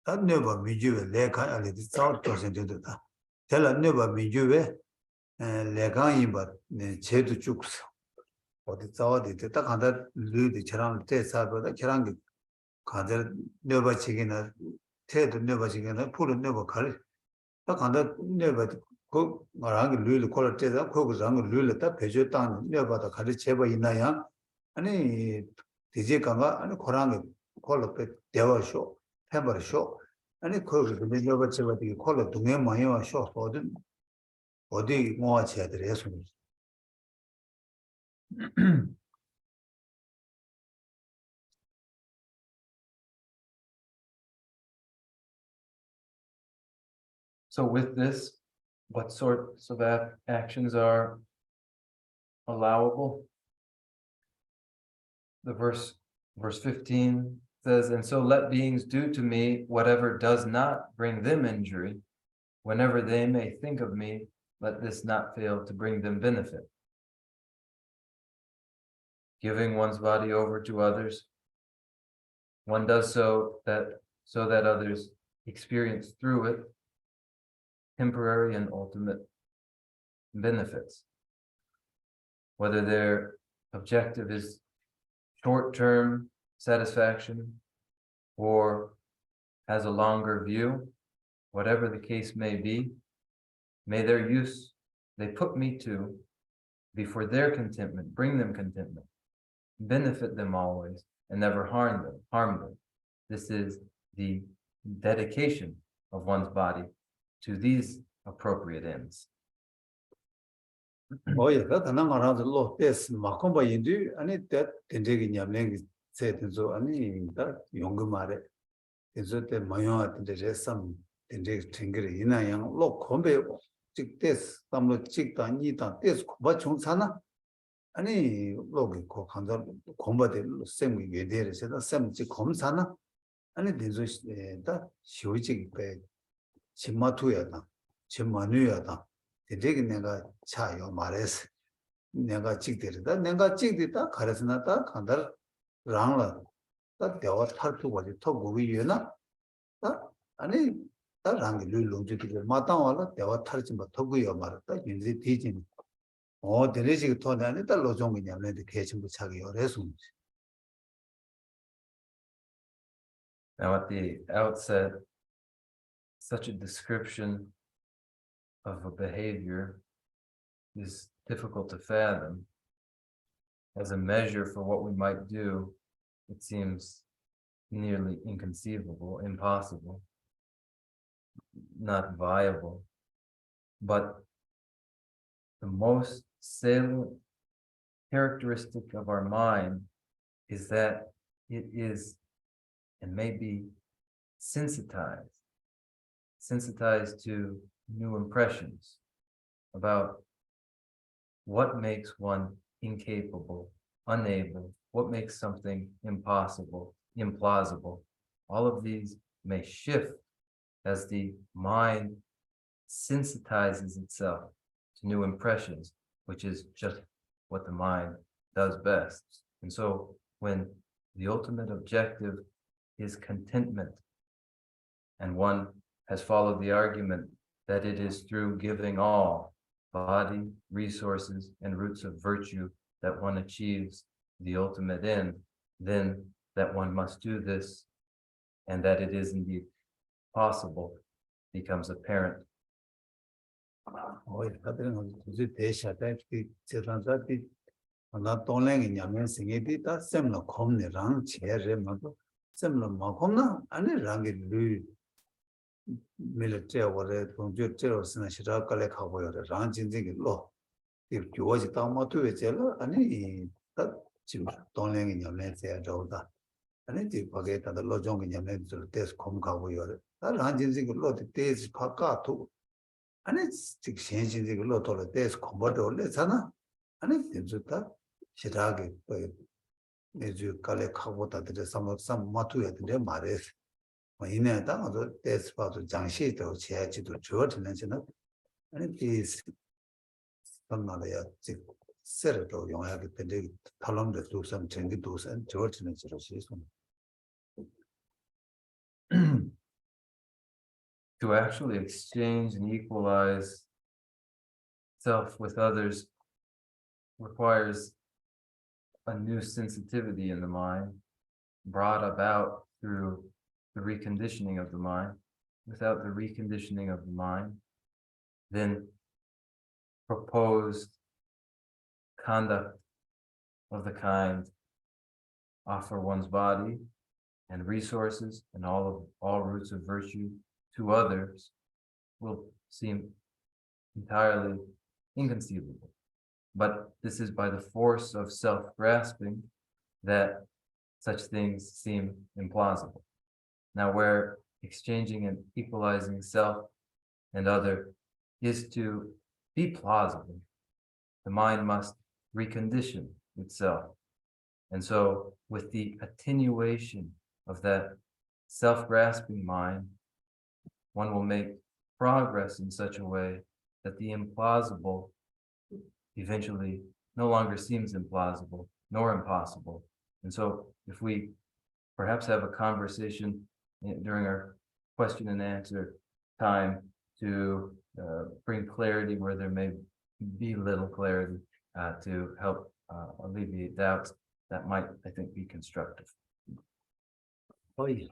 다 네버 미주에 레카 알리 싸울 퍼센트다 텔라 네버 미주에 레카이 바 제도 쭉서 어디 싸워도 딱 간다 류들 저랑 때 사보다 저랑 가들 네버 책이나 태도 네버지게나 풀은 네버 갈 딱 간다 네버 그 말한 게 류를 콜을 때다 거기서 류를 딱 배줘 땅 네버다 가리 제버 있나야 아니 디제 강가 아니 코랑에 콜을 때 대화쇼 해버쇼 아니 거기서 네버 제버 되게 콜을 동해 많이 와쇼 어디 모아쳐야 돼 해서 So with this, what sorts of actions are allowable? The verse 15 says, and so let beings do to me whatever does not bring them injury. Whenever they may think of me, let this not fail to bring them benefit. Giving one's body over to others, one does so that others experience through it temporary and ultimate benefits. Whether their objective is short-term satisfaction or has a longer view, whatever the case may be, may their use they put me to be for their contentment, bring them contentment, benefit them always, and never harm them. This is the dedication of one's body to these appropriate ends. 뭐야 다 말하는 로 데스 마콤바 인디 아니 때 된적이 냠랭이 세든서 아니 다 용금 말에 그래서 때 모여한테 레섬 된적 튕기를 이나양 로 콤베 직 데스 담로 직다 니다 데스 콤바 총사나 아니 로기 고 간다 콤바데 셈이 예데르세다 셈지 검사나 아니 된서 다 쇼직 배 침마투야다 침마누야다 되게 내가 차요 말해서 내가 찍들다 내가 찍들다 가르스나다 간다 랑라 다 대화 탈투 거지 더 무위여나 아니 다 랑이 룰롱지들 마땅와라 대화 탈지 뭐 더구여 말았다 인지 뒤진 데레지가 토나네 다 로종이냐면 개침부 차기 요래서 Now at the outset, such a description of a behavior is difficult to fathom. As a measure for what we might do, it seems nearly inconceivable, impossible, not viable. But the most salient characteristic of our mind is that it is and may be sensitized to new impressions about what makes one incapable, unable, what makes something impossible, implausible. All of these may shift as the mind sensitizes itself to new impressions, which is just what the mind does best. And so when the ultimate objective is contentment, and one has followed the argument that it is through giving all, body, resources, and roots of virtue, that one achieves the ultimate end, then that one must do this, and that it is indeed possible, becomes apparent. oi 다들 무슨 대샤다 제단자디 나 돈랭이 냐면 생이디 다 셈로 콤네랑 제레 마도 셈로 마콤나 아니 랑게 루 밀레테 워레 동주 제로스나 시라 깔레 가고요 랑 진진기 로 교와지 다마토에 제라 아니 다 지금 돈랭이 냐면 제도다 아니 디 바게다 로종이 냐면 저 테스 콤 가고요 랑 진진기 로 테스 파카토 아니 즉 현실적인 걸로 돌아 대해서 공부를 올렸잖아. 아니 진짜 시작이 내주 깔에 하고다 들어서 뭐 마투야 돼 말해. 뭐 이내다 아주 대해서 봐도 장시도 제지도 저트는지는 아니 이 선나야 즉 세르도 용하게 되게 탈론도 두선 전기 두선 저트는지로 시선. To actually exchange and equalize self with others requires a new sensitivity in the mind, brought about through the reconditioning of the mind. Without the reconditioning of the mind, then proposed conduct of the kind, offer one's body and resources and all roots of virtue to others, will seem entirely inconceivable. But this is by the force of self-grasping that such things seem implausible. Now, where exchanging and equalizing self and other is to be plausible, the mind must recondition itself. And so, with the attenuation of that self-grasping mind, one will make progress in such a way that the implausible eventually no longer seems implausible nor impossible. And so if we perhaps have a conversation during our question and answer time to bring clarity where there may be little clarity, to help alleviate doubts, that might, I think, be constructive. Oh, yeah.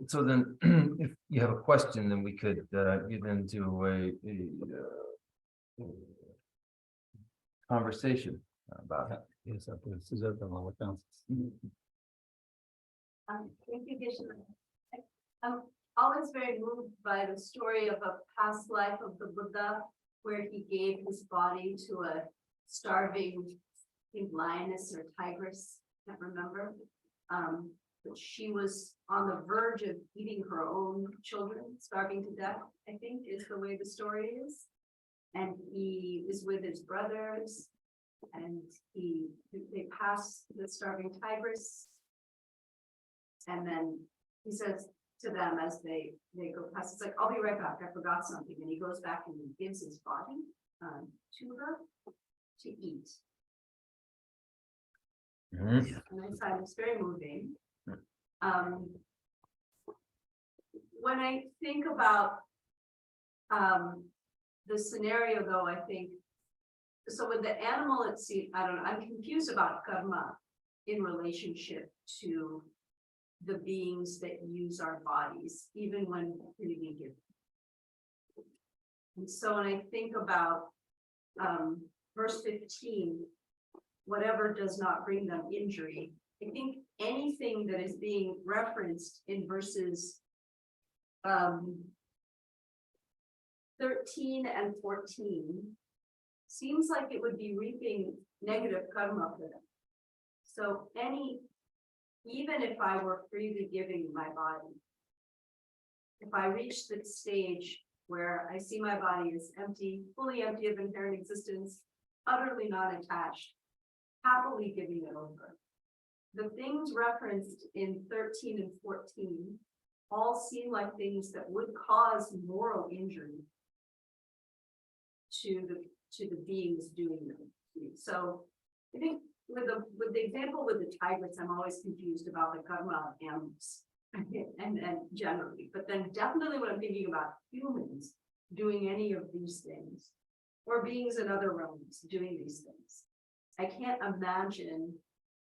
So then, if you have a question, then we could get into a conversation about it. Yes, Thank you, Geshe. I'm always very moved by the story of a past life of the Buddha, where he gave his body to a starving lioness or tigress, can't remember. But she was on the verge of eating her own children, starving to death, I think is the way the story is. And he is with his brothers, and they pass the starving tigress. And then he says to them as they go past, it's like, I'll be right back, I forgot something. And he goes back and he gives his body to her to eat. Mhm. And I find it's very moving. When I think about the scenario, though, I think, so with the animal, it's, I don't know, I'm confused about karma in relationship to the beings that use our bodies, even when freely given. And so when I think about verse 15, whatever does not bring them injury, I think anything that is being referenced in verses 13 and 14 seems like it would be reaping negative karma for them. So even if I were freely giving my body, if I reach the stage where I see my body as empty, fully empty of inherent existence, utterly not attached, happily giving it over, the things referenced in 13 and 14 all seem like things that would cause moral injury to the beings doing them. So I think with the example with the tigers, I'm always confused about the karma of animals and generally, but then definitely when I'm thinking about humans doing any of these things, or beings in other realms doing these things, I can't imagine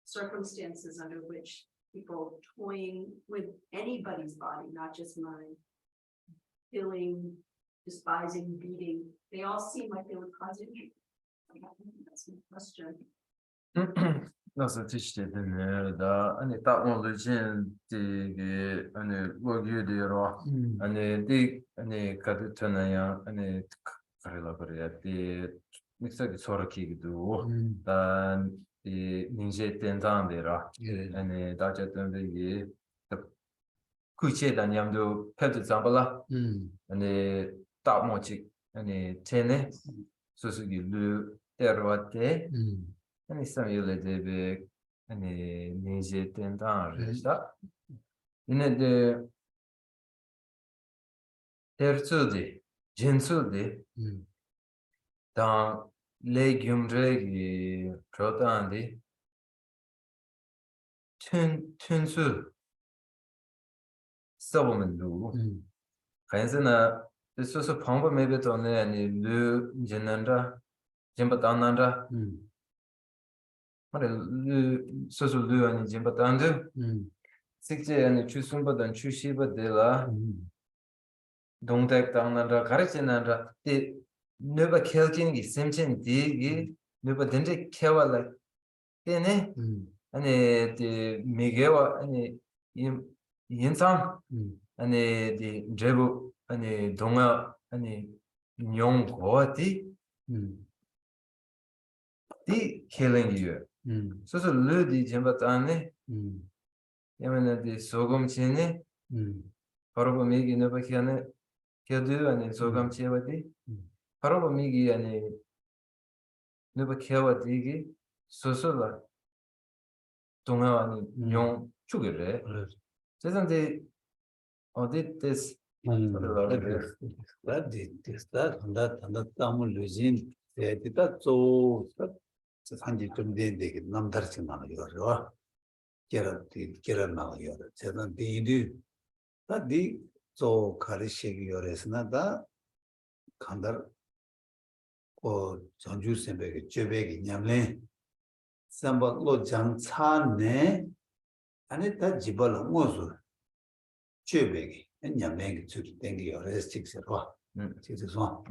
circumstances under which people toying with anybody's body, not just mine, killing, despising, beating, they all seem like they would cause injury. That's my question. 나서 티시되네. 다 아니 딱 오늘 진 되게 아니 뭐기들어. 아니 디 아니 가르쳐나야 아니 가르라 그래야 디 믹서기 소라키기도 이 닌제 텐단데라. 아니 다쳤던데 구체단념도 펴지 잡아라. 아니 딱 뭐지 아니 제네 소수기 루 때로한테 아니 사이를 데베 아니 닌제 텐단르다. 이네데 terzude gensude 다 레기움레기 프로단데 튼튼수 써보면도 간세나 소소 방법 매베도네 아니 르 제난다 젬바탄난다 말에 르 소소 르 아니 젬바탄데 식제 아니 추숨바단 추시바데라 동작 당난다 가르치난다 티 네바 켈진기 셈친 디기 네바 덴데 케와라 테네 아니 티 미게와 아니 인상 아니 디 제부 아니 동아 아니 뇽고티 디 켈링이요 소소 르디 젬바탄네 야메나 디 소금치네 바로 미기 네바 켈네 켈드 아니 소금치와디 바로 미기 아니 네바 켈와디기 소소라 동아 아니 뇽 추게래 세상데 어디 데스 that tamul lujin that so sanji tum den de namdar china yo kera na yo sedan de that di so karishi yoresna da kandar o janju sembe jebe nyamle samba lo jang cha ne ane ta jibal ngozo jebe nyamle chu dengi yores chikserwa chikserwa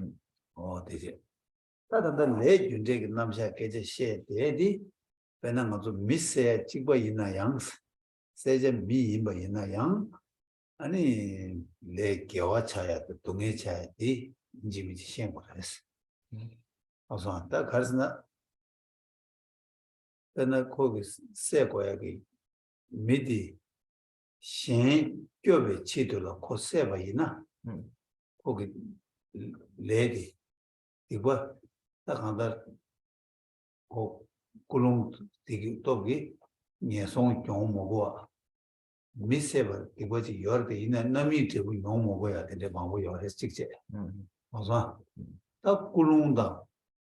o deje tada le junje namsha keje she dedi pena ngazo misse chikba ina yang seje mi imba ina yang 아니 내 개와 차야 동해 차야디 인지미 시행 거랬어. 어서 왔다 가르스나 내가 거기 세 거야기 미디 신 교배 치도로 코세바 이나 거기 레디 이거 딱 한다 고 꿀롱 되게 또기 예송 좀 먹어 미세바 이거지 여러 있는 남이 되고 너무 먹어야 되는데 방법 여러 찍지. 어서 딱 꿀롱다.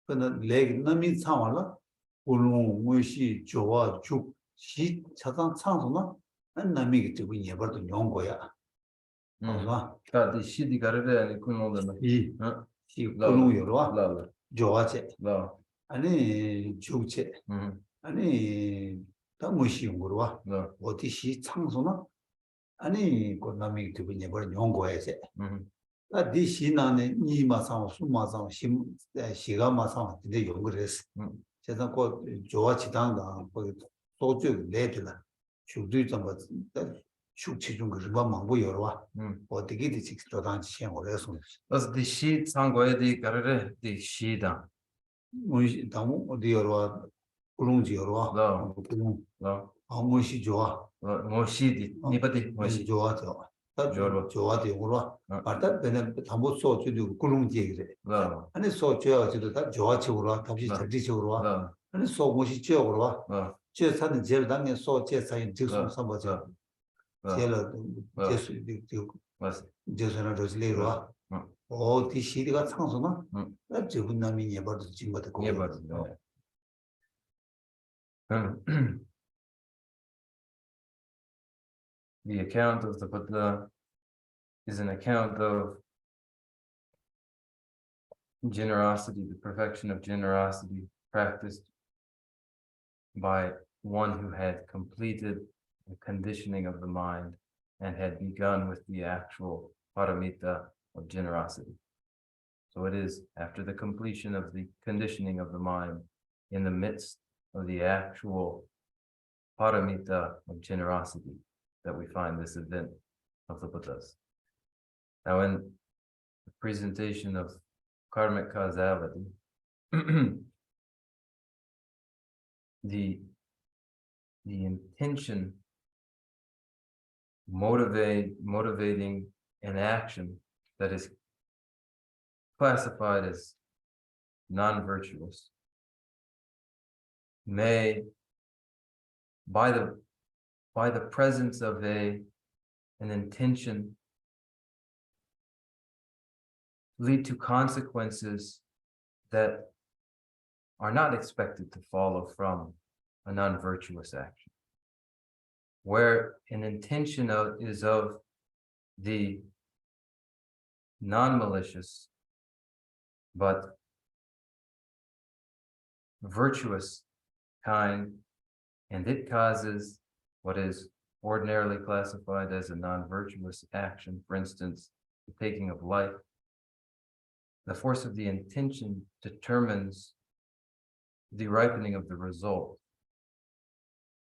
근데 레 남이 상황라 꿀롱 무시 좋아 죽시 차단 창소나 안 남이 되고 예버도 용 거야. 어서 다디 시디 가르데 아니 꿀롱다 이 꿀롱 여러 좋아지. 아니 죽지. 아니 다 무시 용으로 와. 어디시 창소나 아니 그 남이 되고 예버 용 거야지. 아 디시나네 니마상 수마상 시가마상 근데 용그랬어. 제가 그 좋아지단다. 그 소주 내들라. 죽도 좀 죽치 좀 그거 망고 여러 와. 어떻게 되지 저단 시행 오래서. 그래서 디시 상고에디 가르레 디시다. 무시 다무 어디 여러 와. 꿀롱지 여러 와. 꿀롱. 무시 좋아. 무시디 니바디 무시 좋아져. 좋아도 용으로 말다 되는 담보 소주도 꿀롱지 그래. 아니 소주야지도 다 좋아지고로 다시 절지적으로 와. 아니 소고시 지역으로 와. 这才能接当年说这才有这种什么叫接了就是那就是例如啊，第十个唱什么？那这部那民也不是经过的过。The account of the Buddha is an account of generosity, the perfection of generosity practiced by one who had completed the conditioning of the mind and had begun with the actual paramita of generosity. So it is after the completion of the conditioning of the mind in the midst of the actual paramita of generosity that we find this event of the Buddhas. Now in the presentation of karmic causality, the intention motivating an action that is classified as non-virtuous may, by the presence of an intention, lead to consequences that are not expected to follow from a non-virtuous action. Where an intention is of the non-malicious but virtuous kind, and it causes what is ordinarily classified as a non-virtuous action, for instance, the taking of life, the force of the intention determines the ripening of the result.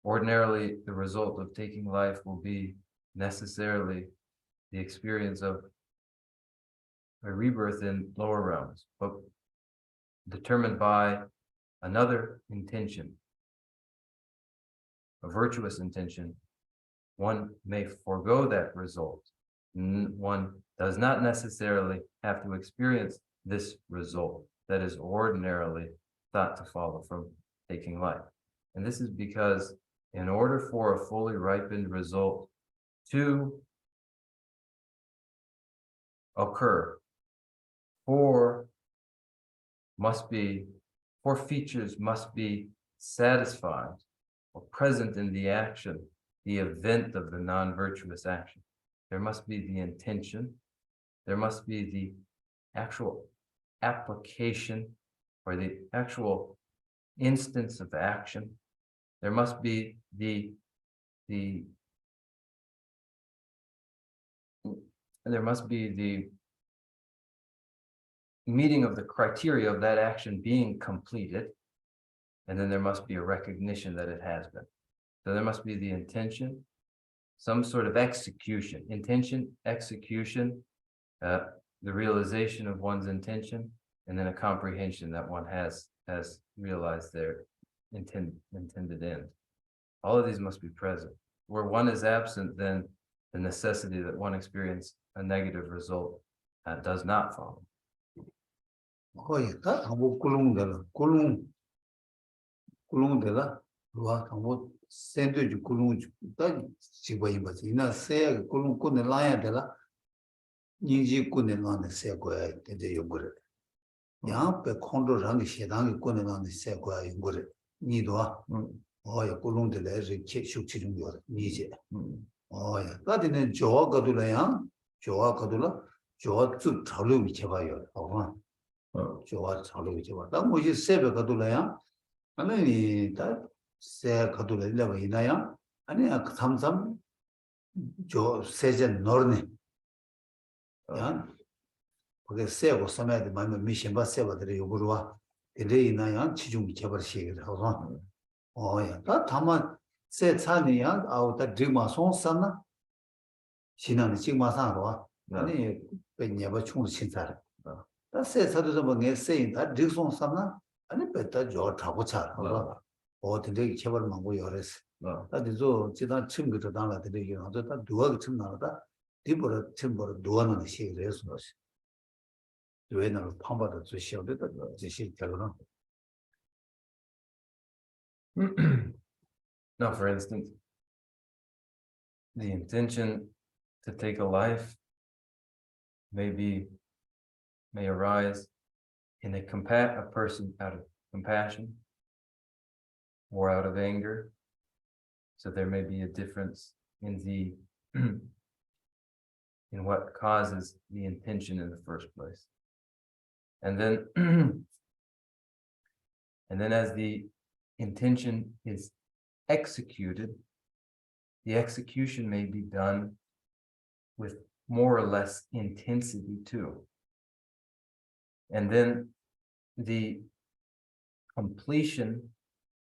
Ordinarily, the result of taking life will be necessarily the experience of a rebirth in lower realms, but determined by another intention, a virtuous intention, one may forego that result. One does not necessarily have to experience this result that is ordinarily thought to follow from taking life. And this is because in order for a fully ripened result to occur, four features must be satisfied or present in the action, the event of the non-virtuous action. There must be the intention, there must be the actual application or the actual instance of action. There must be the meeting of the criteria of that action being completed, and then there must be a recognition that it has been. So there must be the intention, some sort of execution, intention, execution, the realization of one's intention, and then a comprehension that one has realized their intended end. All of these must be present. Where one is absent, then the necessity that one experience a negative result does not follow. 그게 세고 섬에 만면 미신바 세바들이 요구로와 데레이나야 치중이 제벌시기를 하고 야 다만 세 차니야 아우다 드마 송산나 신나는 찍마산으로 아니 베냐바 충을 신사를 다세 차도 좀 뭐게 세인다 드송산나 아니 베다 저 타고 차 하고 어디에 제벌 망고 열었어 다들 지난 친구들 달라들이 이거 다 누가 좀 나다 디보라 템보라 누가는 시기를 해서 왜냐면 판바도 저 시험에다 저 시절로는 Now, for instance, the intention to take a life may arise in a person out of compassion or out of anger. So there may be a difference in the in what causes the intention in the first place. And then and then as the intention is executed, the execution may be done with more or less intensity too. And then the completion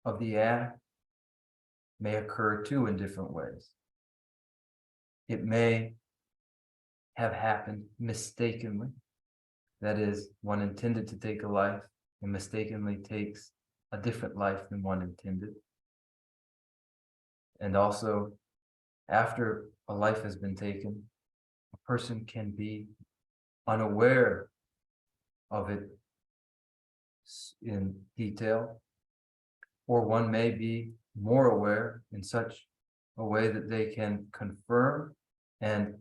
of the act may occur too in different ways. It may have happened mistakenly. That is, one intended to take a life and mistakenly takes a different life than one intended. And also, after a life has been taken, a person can be unaware of it in detail, or one may be more aware in such a way that they can confirm and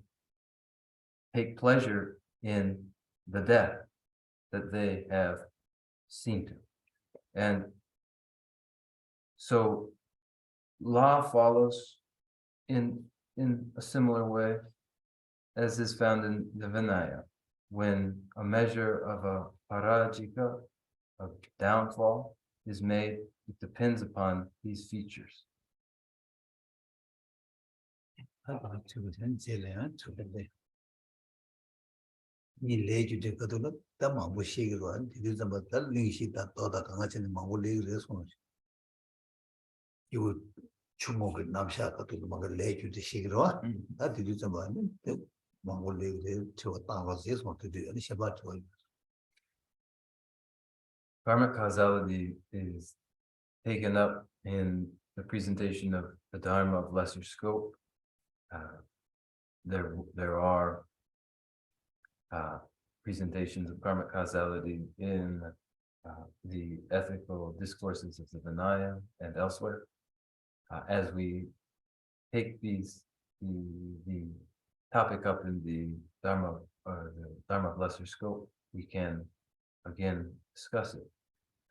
take pleasure in the death that they have seen to. And so law follows in a similar way as is found in the Vinaya. When a measure of a parajika, of downfall, is made, it depends upon these features. Karmic causality is taken up in the presentation of the Dharma of lesser scope. There are presentations of karmic causality in the ethical discourses of the Vinaya and elsewhere. As we take the topic up in the Dharma of lesser scope, we can again discuss it.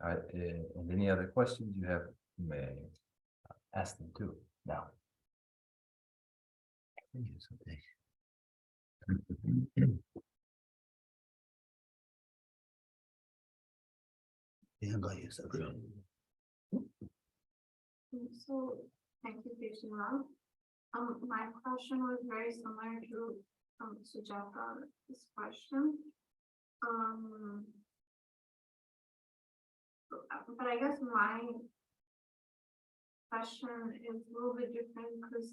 All right, and any other questions you have, you may ask them too now. So, thank you, Krishna. My question was very similar to Sujata's question. But I guess my question is a little bit different because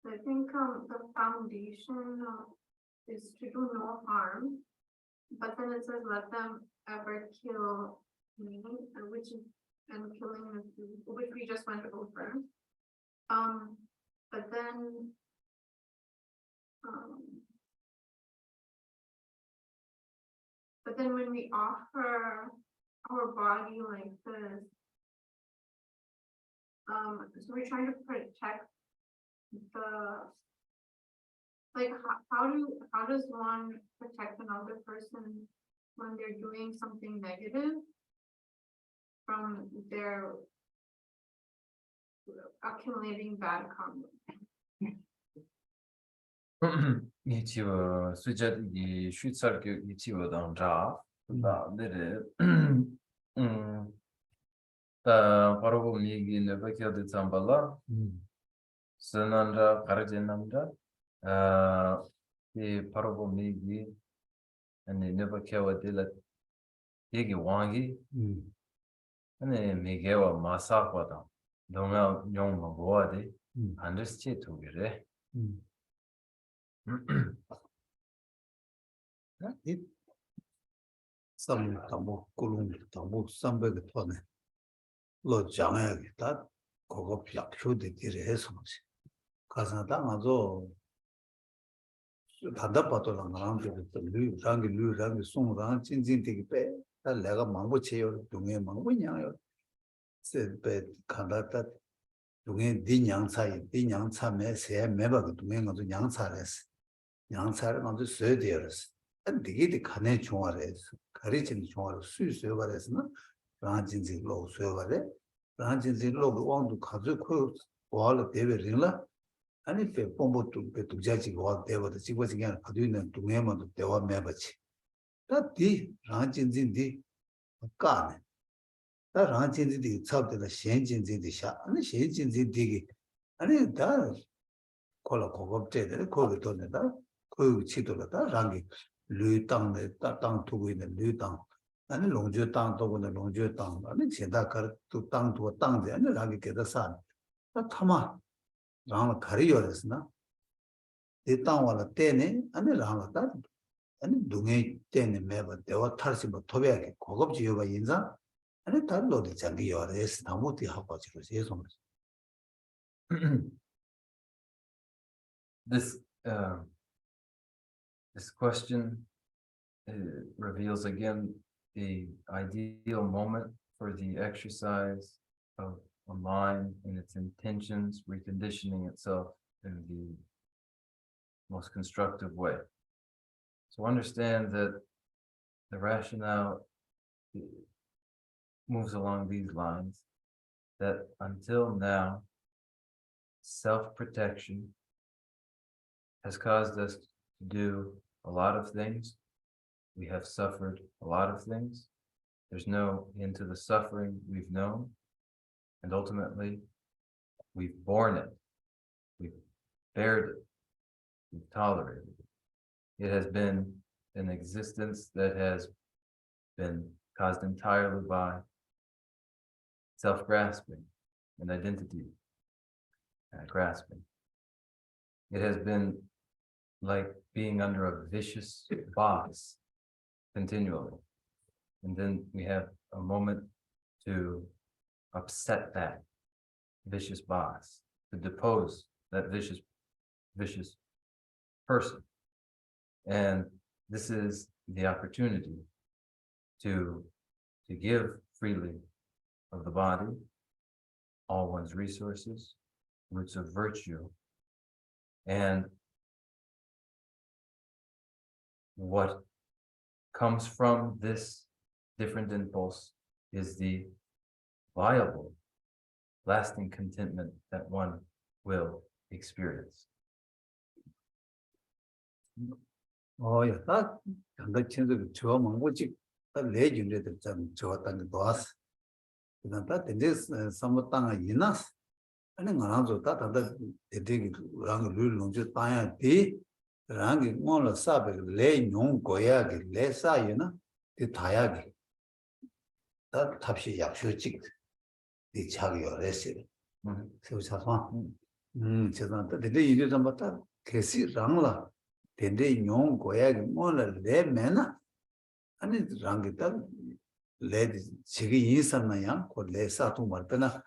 I think the foundation is to do no harm, but then it says let them ever kill me, which we just went over. But then when we offer our body like this, so we're trying to protect how does one protect another person when they're doing something negative from their accumulating bad karma? 이치워 수자디 슈츠르교 이치워당자 그다음에 바로 미기는 백여드 잠발라 선한다 가르젠남다 이 바로 미기 아니 네버케와딜라 얘기 왕기 아니 미게와 마사과다 동아 용마 뭐하디 안더스티 투게래 Some Tamu Kulum Tamu Samberg Tone Lord Jamag that Kogop Yakshu de Resons. Kazanadazo Tadapatola around the Rangi Sung Ran, Chin take 다 내가 망고치요 동해 망고냐요 세베 간다다 동해 디냥차이 디냥차메 세 매바도 동해 가서 양차레스 양차를 가서 쇠되어스 되게 가네 중화레스 가리진 중화로 수수요 말했으나 라진지 로 수요발에 라진지 로 왕도 가져 그 와를 대베링라 아니 배 pom보도 배 두자지 와 대버도 지고지 그냥 가도 있는 동해만도 대화 매버치 다디 라진진디 까네 다 라진진디 잡되다 현진진디 샤 아니 현진진디기 아니 다 콜라 고급제들 거기 돈에다 그 치도다 랑기 류땅에 땅 두고 있는 류땅 아니 롱주 땅 두고는 롱주 땅 아니 제다 가또 땅 두고 땅데 아니 랑기 게다 산 타마 랑 가리요랬으나 이 땅와라 때네 아니 랑다 아니 동해 때네 매버 대와 탈시 뭐 토베하게 고급지요가 인자 아니 달로도 장기요레스 나무티 하고 지로 예송 This this question reveals again the ideal moment for the exercise of a mind and its intentions, reconditioning itself in the most constructive way. So understand that the rationale moves along these lines, that until now, self-protection has caused us to do a lot of things. We have suffered a lot of things. There's no end to the suffering we've known. And ultimately, we've borne it. We've bared it. We've tolerated it. It has been an existence that has been caused entirely by self-grasping and identity grasping. It has been like being under a vicious box continually. And then we have a moment to upset that vicious box, to depose that vicious person. And this is the opportunity to give freely of the body, all one's resources, roots of virtue, and what comes from this different impulse is the viable, lasting contentment that one will experience. 야, 나 간다 친구 저 망고지 내 준비들 좀 좋았다는 거 봤어. 그다음 다 된데 삼모 땅아 이나스. 아니 나라도 다 다다 되게 랑 룰롱주 땅야 디 랑이 뭐라 사베 레뇽 고야게 레사이나 디 다야게 다 탑시 약쇼직 디 차기요 레시 세우사서 제가 되게 이제 좀 봤다 계시 랑라 된데 뇽 고야게 뭐라 레메나 아니 랑이 다 레디 지기 인사나야 고 레사도 말때나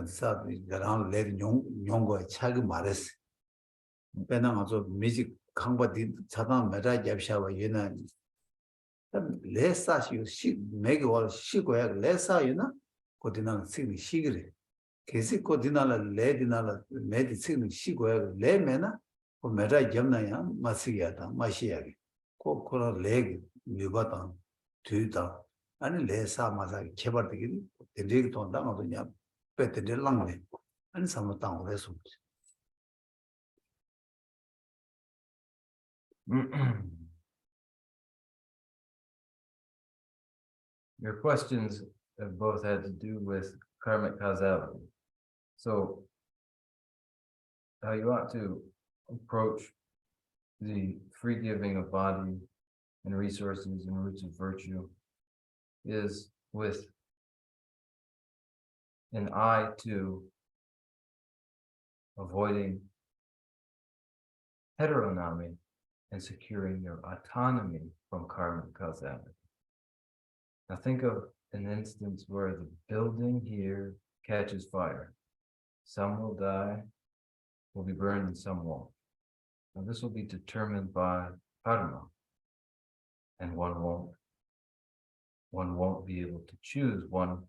사 가랑 레디 뇽고에 차기 말했어 배낭 아주 미직 강바디 차단 메다 잡샤와 얘는 레사시오 시 메고월 시고야 레사이나 고디나 시기 시기래 계속 고디나라 레디나라 메디 시기 시고야 레메나 고 메다 잡나야 마시야다 마시야게 코코라 레기 미바다 뒤다 아니 레사 마사 개발되기 되게 돈다 거든요 배들을 랑네 아니 삼았다 그래서 Your questions have both had to do with karmic causality. So how you ought to approach the free giving of body and resources and roots of virtue is with an eye to avoiding heteronomy and securing your autonomy from karmic causality. Now think of an instance where the building here catches fire. Some will die, will be burned, and some won't. Now this will be determined by karma, and one won't one won't be able to choose one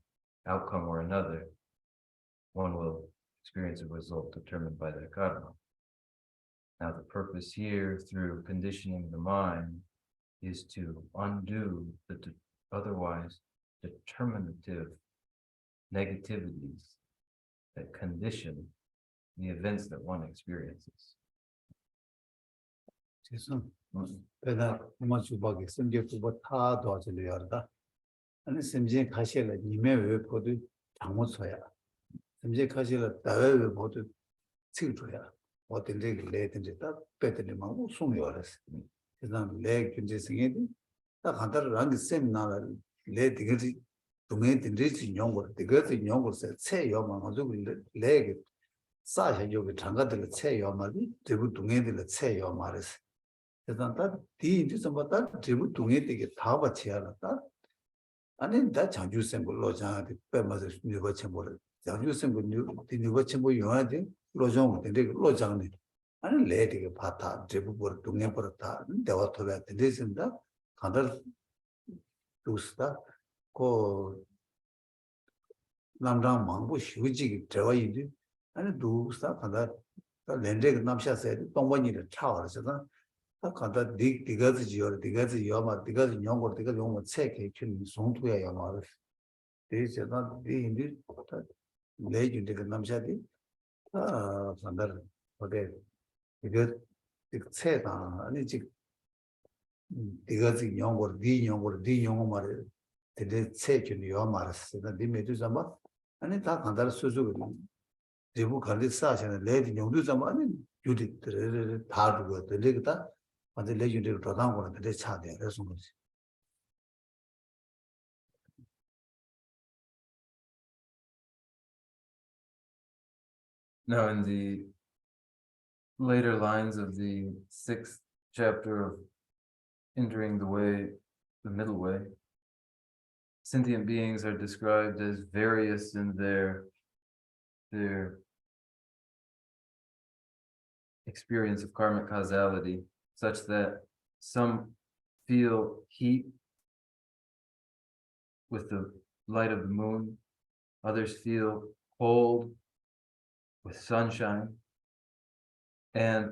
outcome or another. One will experience a result determined by their karma. Now, the purpose here through conditioning the mind is to undo the otherwise determinative negativities that condition the events that one experiences. 그래서 배다 뭐주박이 심지어도 다 도와주려다. 아니 심지어 가시를 님의 왜 보도 장모서야. 심지어 가시를 다외 보도 치료야. 어떤데 레든지 딱 배들이 막 웃음이었어. 그다음 레 근제생에도 딱 간다라는 게 세미나를 레 되게 동에 된지 용거 되게 용거서 체여만 가지고 레 사샤 여기 장가들 체여만이 대부 동에들 체여 말했어. 그다음에 뒤 좀부터 대부 동에 되게 다 받치야다. 아니 다 장주생 걸로 장한테 빼면서 뉴버체 뭐를 장주생 거 뉴버체 뭐 요한테 로정 되게 로장네. 아니 레디게 바타 대부 버 동에 버다 대화 토가 되는다. 간다 두스다 고 남랑 망고 휴지기 대화인데 아니 두스다 간다 렌데가 남샤세 동원이를 차와서 다 간다 디가지 지어 디가지 요마 디가지 용거 디가지 용거 체크 춘 송투야 요마 대세다 디인디 레준데 남샤디 아 간다 어데 이거 체다 아니 지 디가지 용거 디 용거 말에 되게 체크는 요마스 나 디메도 잠바 아니 다 간다 수수고 대부 관리 사셔는 레디 용도 잠바 아니 유디 다 두고 되게다 완전 레전드로 도당 거는 되게 차대 그래서 그렇지. Now, in the later lines of the 6th chapter of Entering the Way, the Middle Way, sentient beings are described as various in their experience of karmic causality, such that some feel heat with the light of the moon, others feel cold with sunshine, and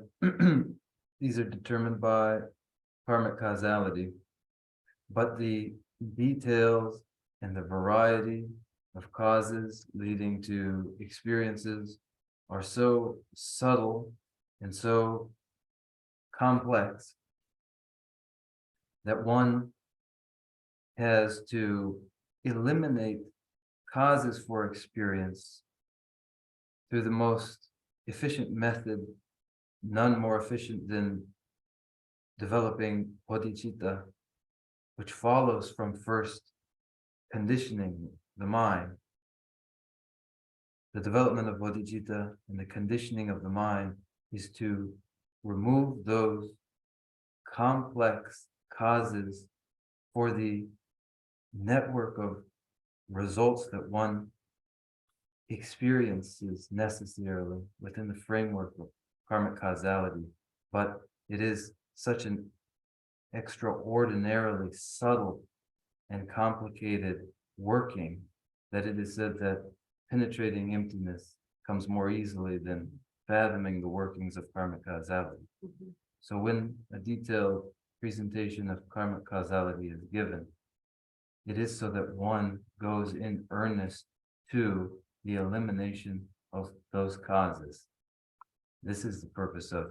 these are determined by karmic causality. But the details and the variety of causes leading to experiences are so subtle and so complex that one has to eliminate causes for experience through the most efficient method, none more efficient than developing Bodhicitta, which follows from first conditioning the mind. The development of Bodhicitta and the conditioning of the mind is to remove those complex causes for the network of results that one experiences necessarily within the framework of karmic causality. But it is such an extraordinarily subtle and complicated working that it is said that penetrating emptiness comes more easily than fathoming the workings of karmic causality. So when a detailed presentation of karmic causality is given, it is so that one goes in earnest to the elimination of those causes. This is the purpose of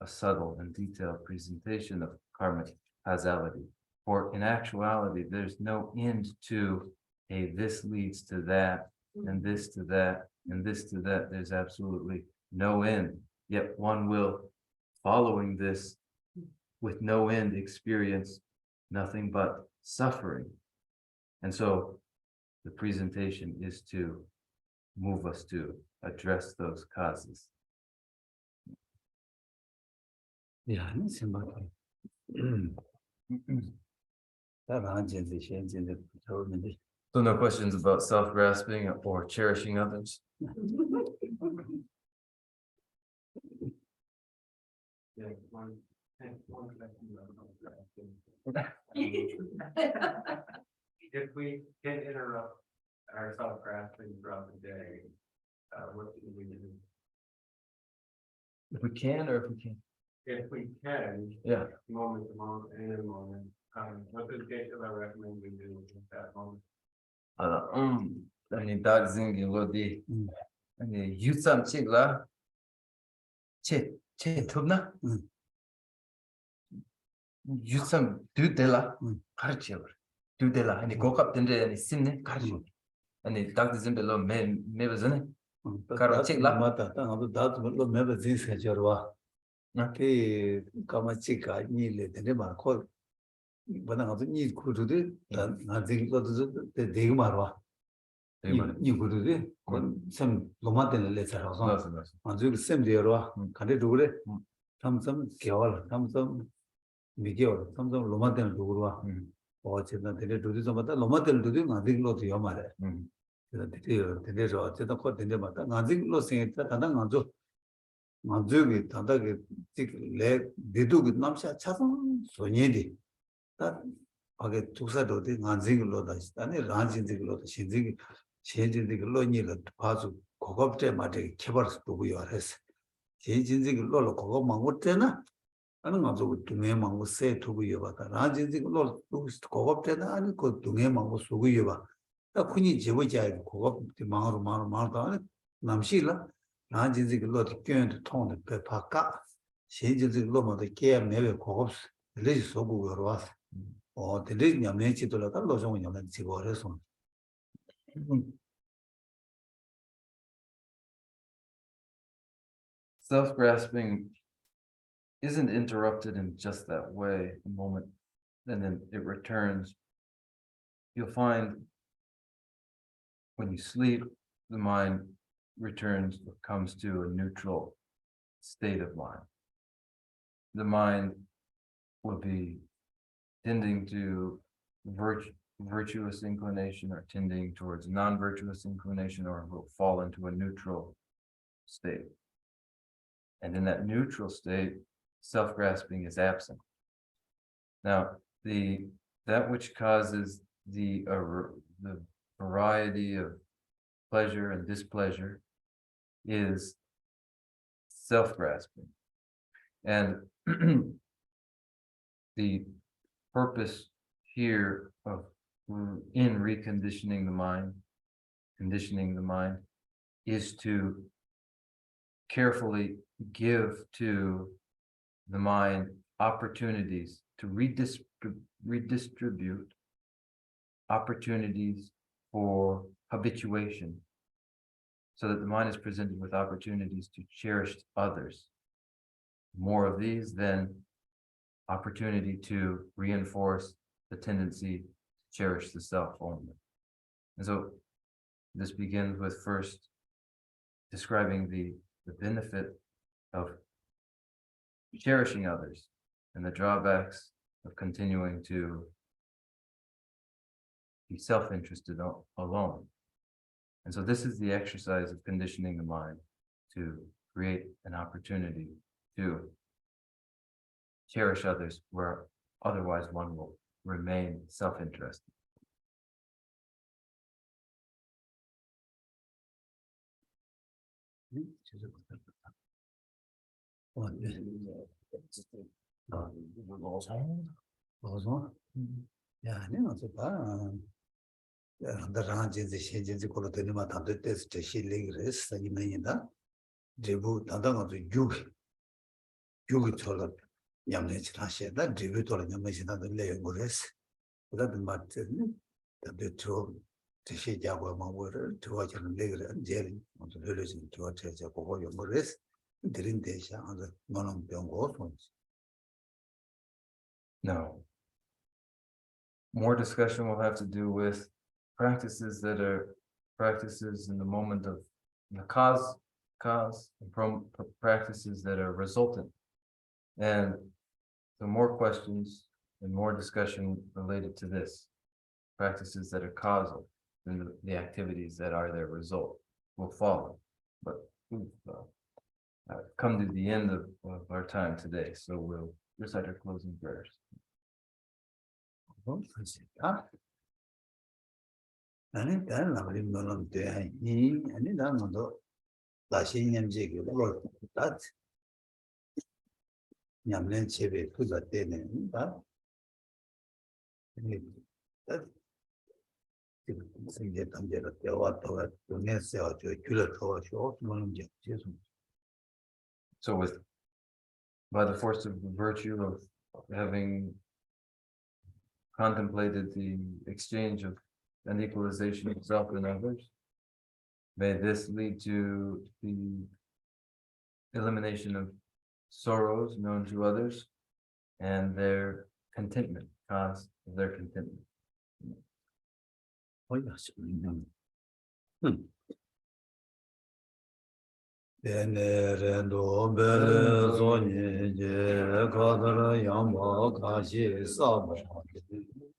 a subtle and detailed presentation of karmic causality. For in actuality, there's no end to this leads to that, and this to that, and this to that. There's absolutely no end. Yet one will, following this with no end, experience nothing but suffering. And so the presentation is to move us to address those causes. Yeah, it's about So no questions about self-grasping or cherishing others? if we can interrupt our self-grasping throughout the day, what do we do? If we can or if we can't. If we can, Yeah. moment to moment, and in a moment, what does Geshe-la recommend we do at that moment? 아니 다진기 로디 아니 유산 찍라 제 톱나 유산 두델라 가르쳐 두델라 아니 고갑 된데 아니 심네 가르쳐 아니 다진벨로 메베즈네 가르쳐 찍라 맞다. 나도 다도 매번 진세 저와. 그 까마치가 니래 되네 말고 뭐나 가서 니 구두들 나 지금도 되게 말와. 이 구두들 건참 로마데를 내서라서 아주 셈되어와. 근데 누구래? 삼삼 개월, 삼삼 미개월, 삼삼 로마데를 누구와? 어쨌든 되게 두두서마다 로마데를 두두 나딩로도 요 말해. 그래서 되게서 어쨌든 거 되게 맞다. 나딩로 생겼다. 다른 아주 만족이 다다게 내 대두기 남샤 차선 소녀디 다 하게 tuk사도디 난징로다 아니 란진지로다 신지기 신진지기 로니를 봐주 고급제 마데 개발스 두고요 해서 신진지기 로로 고급 망고때나 아니 가지고 동해 망고 세 두고요 봐다 란진지기 로 고급때나 아니 그 동해 망고 수고요 봐다 군이 제보자에 고급 망으로 말다 남시라 난진지기 로디 견도 통도 배파까 신진지기 로모도 개 매매 고급 레지 소고요 와서 되게 냠내지도라다 로종이 냠내지고 그래서 Self-grasping isn't interrupted in just that way, a moment, and then it returns. You'll find when you sleep, the mind returns, comes to a neutral state of mind. The mind will be tending to virtuous inclination or tending towards non-virtuous inclination, or will fall into a neutral state. And in that neutral state, self-grasping is absent. Now, that which causes the variety of pleasure and displeasure is self-grasping. And the purpose here of in reconditioning the mind, conditioning the mind, is to carefully give to the mind opportunities to redistribute opportunities for habituation, so that the mind is presented with opportunities to cherish others. More of these, then opportunity to reinforce the tendency to cherish the self only. And so this begins with first describing the benefit of cherishing others and the drawbacks of continuing to be self-interested alone. And so this is the exercise of conditioning the mind to create an opportunity to cherish others where otherwise one will remain self-interested. 야, 내가 봐. 다ranjinzi shenjinzi kolo tenima tando tesi te shilegi res sayinayinda dribu tandanga zu yugi chola nyamnechi rashayda dribu tola nyamnechi tando leyo res uda dhima tando tro te shi jagwa mangwa re tro chana legi re jeli onto lelo chini tro checha koko yungo res dirin desha ando nonong byongo sonji. No. More discussion will have to do with practices that are practices in the moment of the cause, and practices that are resultant. And so more questions and more discussion related to this, practices that are causal, and the activities that are their result will follow. But we've come to the end of our time today, so we'll recite our closing prayers. 아니 다른 나머지 너는 돼 아니 아니 나는 너 다시 냠제기 뭐 다 냠는 집에 그거 때네 다 생계 단계로 되어왔다가 동네에서 저 길을 더워서 뭐는 이제 죄송. So with by the force of the virtue of having contemplated the exchange of and equalization of self and others, may this lead to the elimination of sorrows known to others and their contentment, cause of their contentment. Tenerendo bele zoni je kadara yamba kashi sabo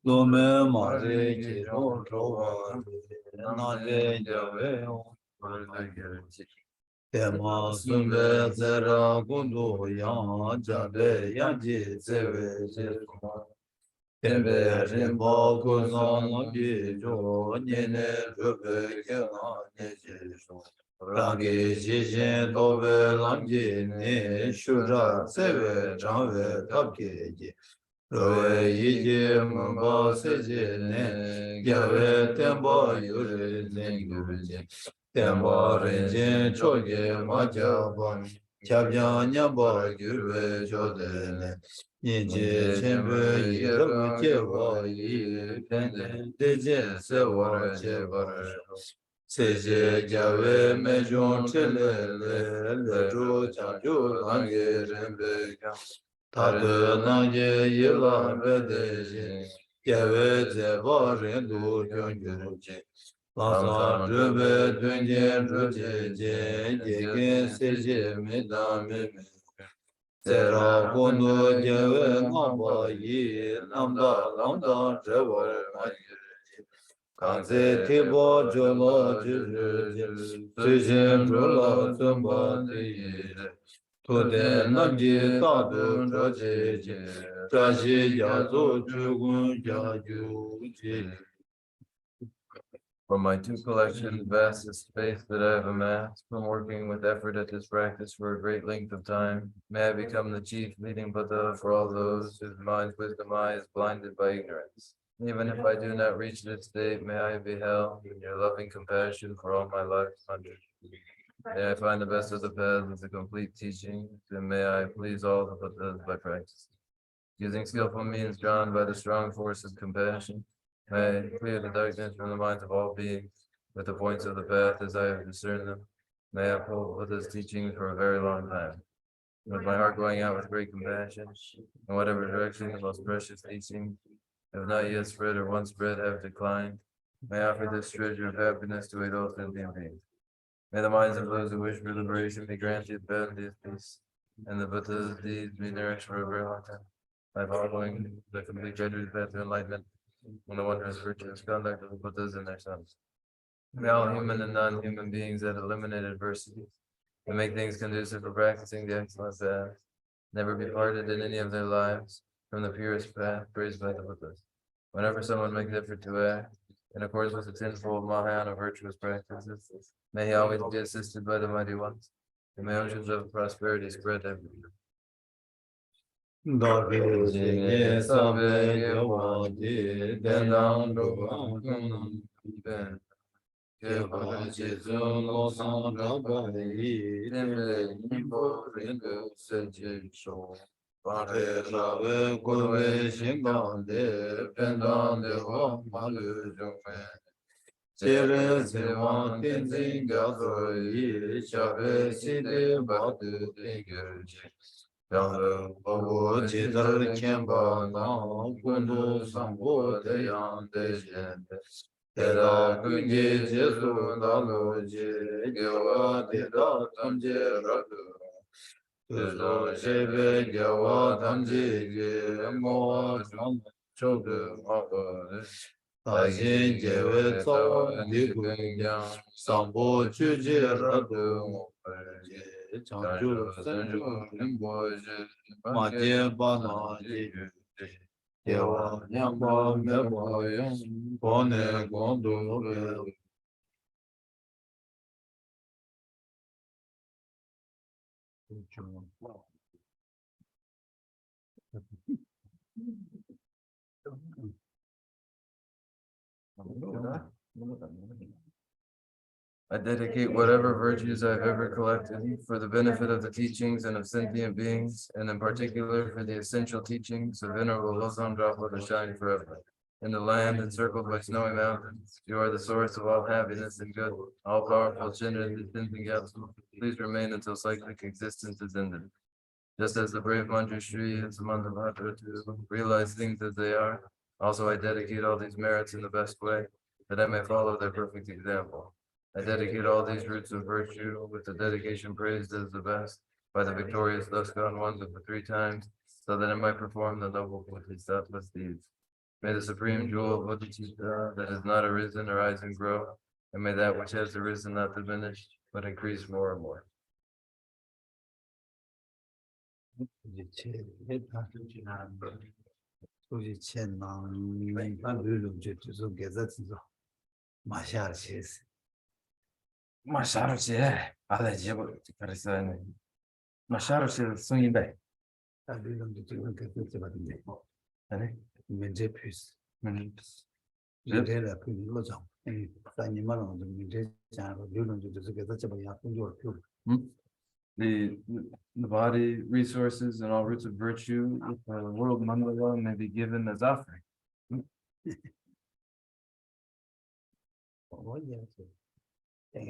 Lome mare ki ron rowa nare jave Tema sumbe zera gundu yang jabe yanji zewe zewa Tembe rinpo kuzan bi jo nyene rube kena neje jo Rangi jijin tobe lamji ne shura sewe chanwe tapke ji Rowe yiji mba seje ne gyawe temba yure zengyu ji Temba rinjin choge majaban Chabjan nyamba gyurwe jode ne Yinji chenpe yirabu jewa yi Tende deje sewa jewa Seje gyave mejon chele le jo chanju lange rembe Tadu nangye yila bedeje gyave zeba rendu gyongyo je Lansan rube dunje ruje je yege seje medame me Zera kundu gyave namba yi namda lamda rewa mayi Kanse tibo jolo jiru tujin jolo zumba diye Tude namji tadu raje je Raji yazo chugun yaju je From my two collections, vastest faith that I have amassed from working with effort at this practice for a great length of time, may I become the chief leading Buddha for all those whose mind's wisdom eye is blinded by ignorance. Even if I do not reach this state, may I be held in your loving compassion for all my life's hundreds. May I find the best of the paths with the complete teaching, and may I please all the Buddhas by practice. Using skillful means drawn by the strong force of compassion, may I clear the darkness from the minds of all beings with the points of the path as I have discerned them. May I uphold Buddha's teachings for a very long time. With my heart going out with great compassion, in whatever direction the most precious teachings have not yet spread or once spread have declined, may I offer this treasure of happiness to aid all sentient beings. May the minds of those who wish for liberation be granted boundless peace, and the Buddha's deeds be nourished for a very long time. By following the complete gradual path to enlightenment and the wondrous virtuous conduct of the Buddhas and their sons. May all human and non-human beings that eliminate adversity and make things conducive for practicing the excellent path never be parted in any of their lives from the purest path praised by the Buddhas. Whenever someone makes effort to act in accordance with the tenfold Mahayana virtuous practices, may he always be assisted by the mighty ones, and may oceans of prosperity spread everywhere. Dāgī jīgī sāmbē gyāvā jī dēnāṁ rūpāṁ kūnaṁ bēn gyāvā jīzū lōsāṁ rābā yī tēmbē nīmbō rīndu sēcī shō Pārē rāvē kūrvē shīngāṁ dē pēndāṁ dēvā mālū jōngmē Jērē sēvāṁ tēnzīṁ gyāzō yī chāvē sīdē bātū tēngyō jī Babu jidar kemba na kundu sambo deyan dejen Tera kungi jesu dalu je gyawa deda tamje radu Tuzo shebe gyawa tamje ge moa chang chodu mawa Tajin jewe tsawa digun yang sambo chuje radu Chanju sanju rinpo je ma je ba na je Dewa Nyamba Meba Yang Bone Gondo I dedicate whatever virtues I've ever collected for the benefit of the teachings and of sentient beings, and in particular for the essential teachings of Venerable Losam Drapa to shine forever. In the land encircled by snowy mountains, you are the source of all happiness and good, all powerful, generous, distinct absolute. Please remain until cyclic existence is ended. Just as the brave Manjushri and Samantha to realize things as they are, also I dedicate all these merits in the best way, that I may follow their perfect example. I dedicate all these roots of virtue with the dedication praised as the best by the victorious thus gone ones of the 3 times, so that I might perform the noble Bodhisattva deeds. May the supreme jewel of Bodhicitta that has not arisen arise and grow, and may that which has arisen not diminish, but increase more and more. Masharuche, Alajibo, Karisane. Masharuche, swinging back. The body, resources, and all roots of virtue, the world mandala may be given as offering. Good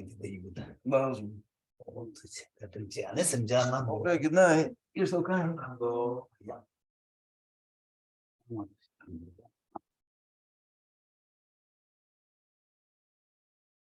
night. You're so kind.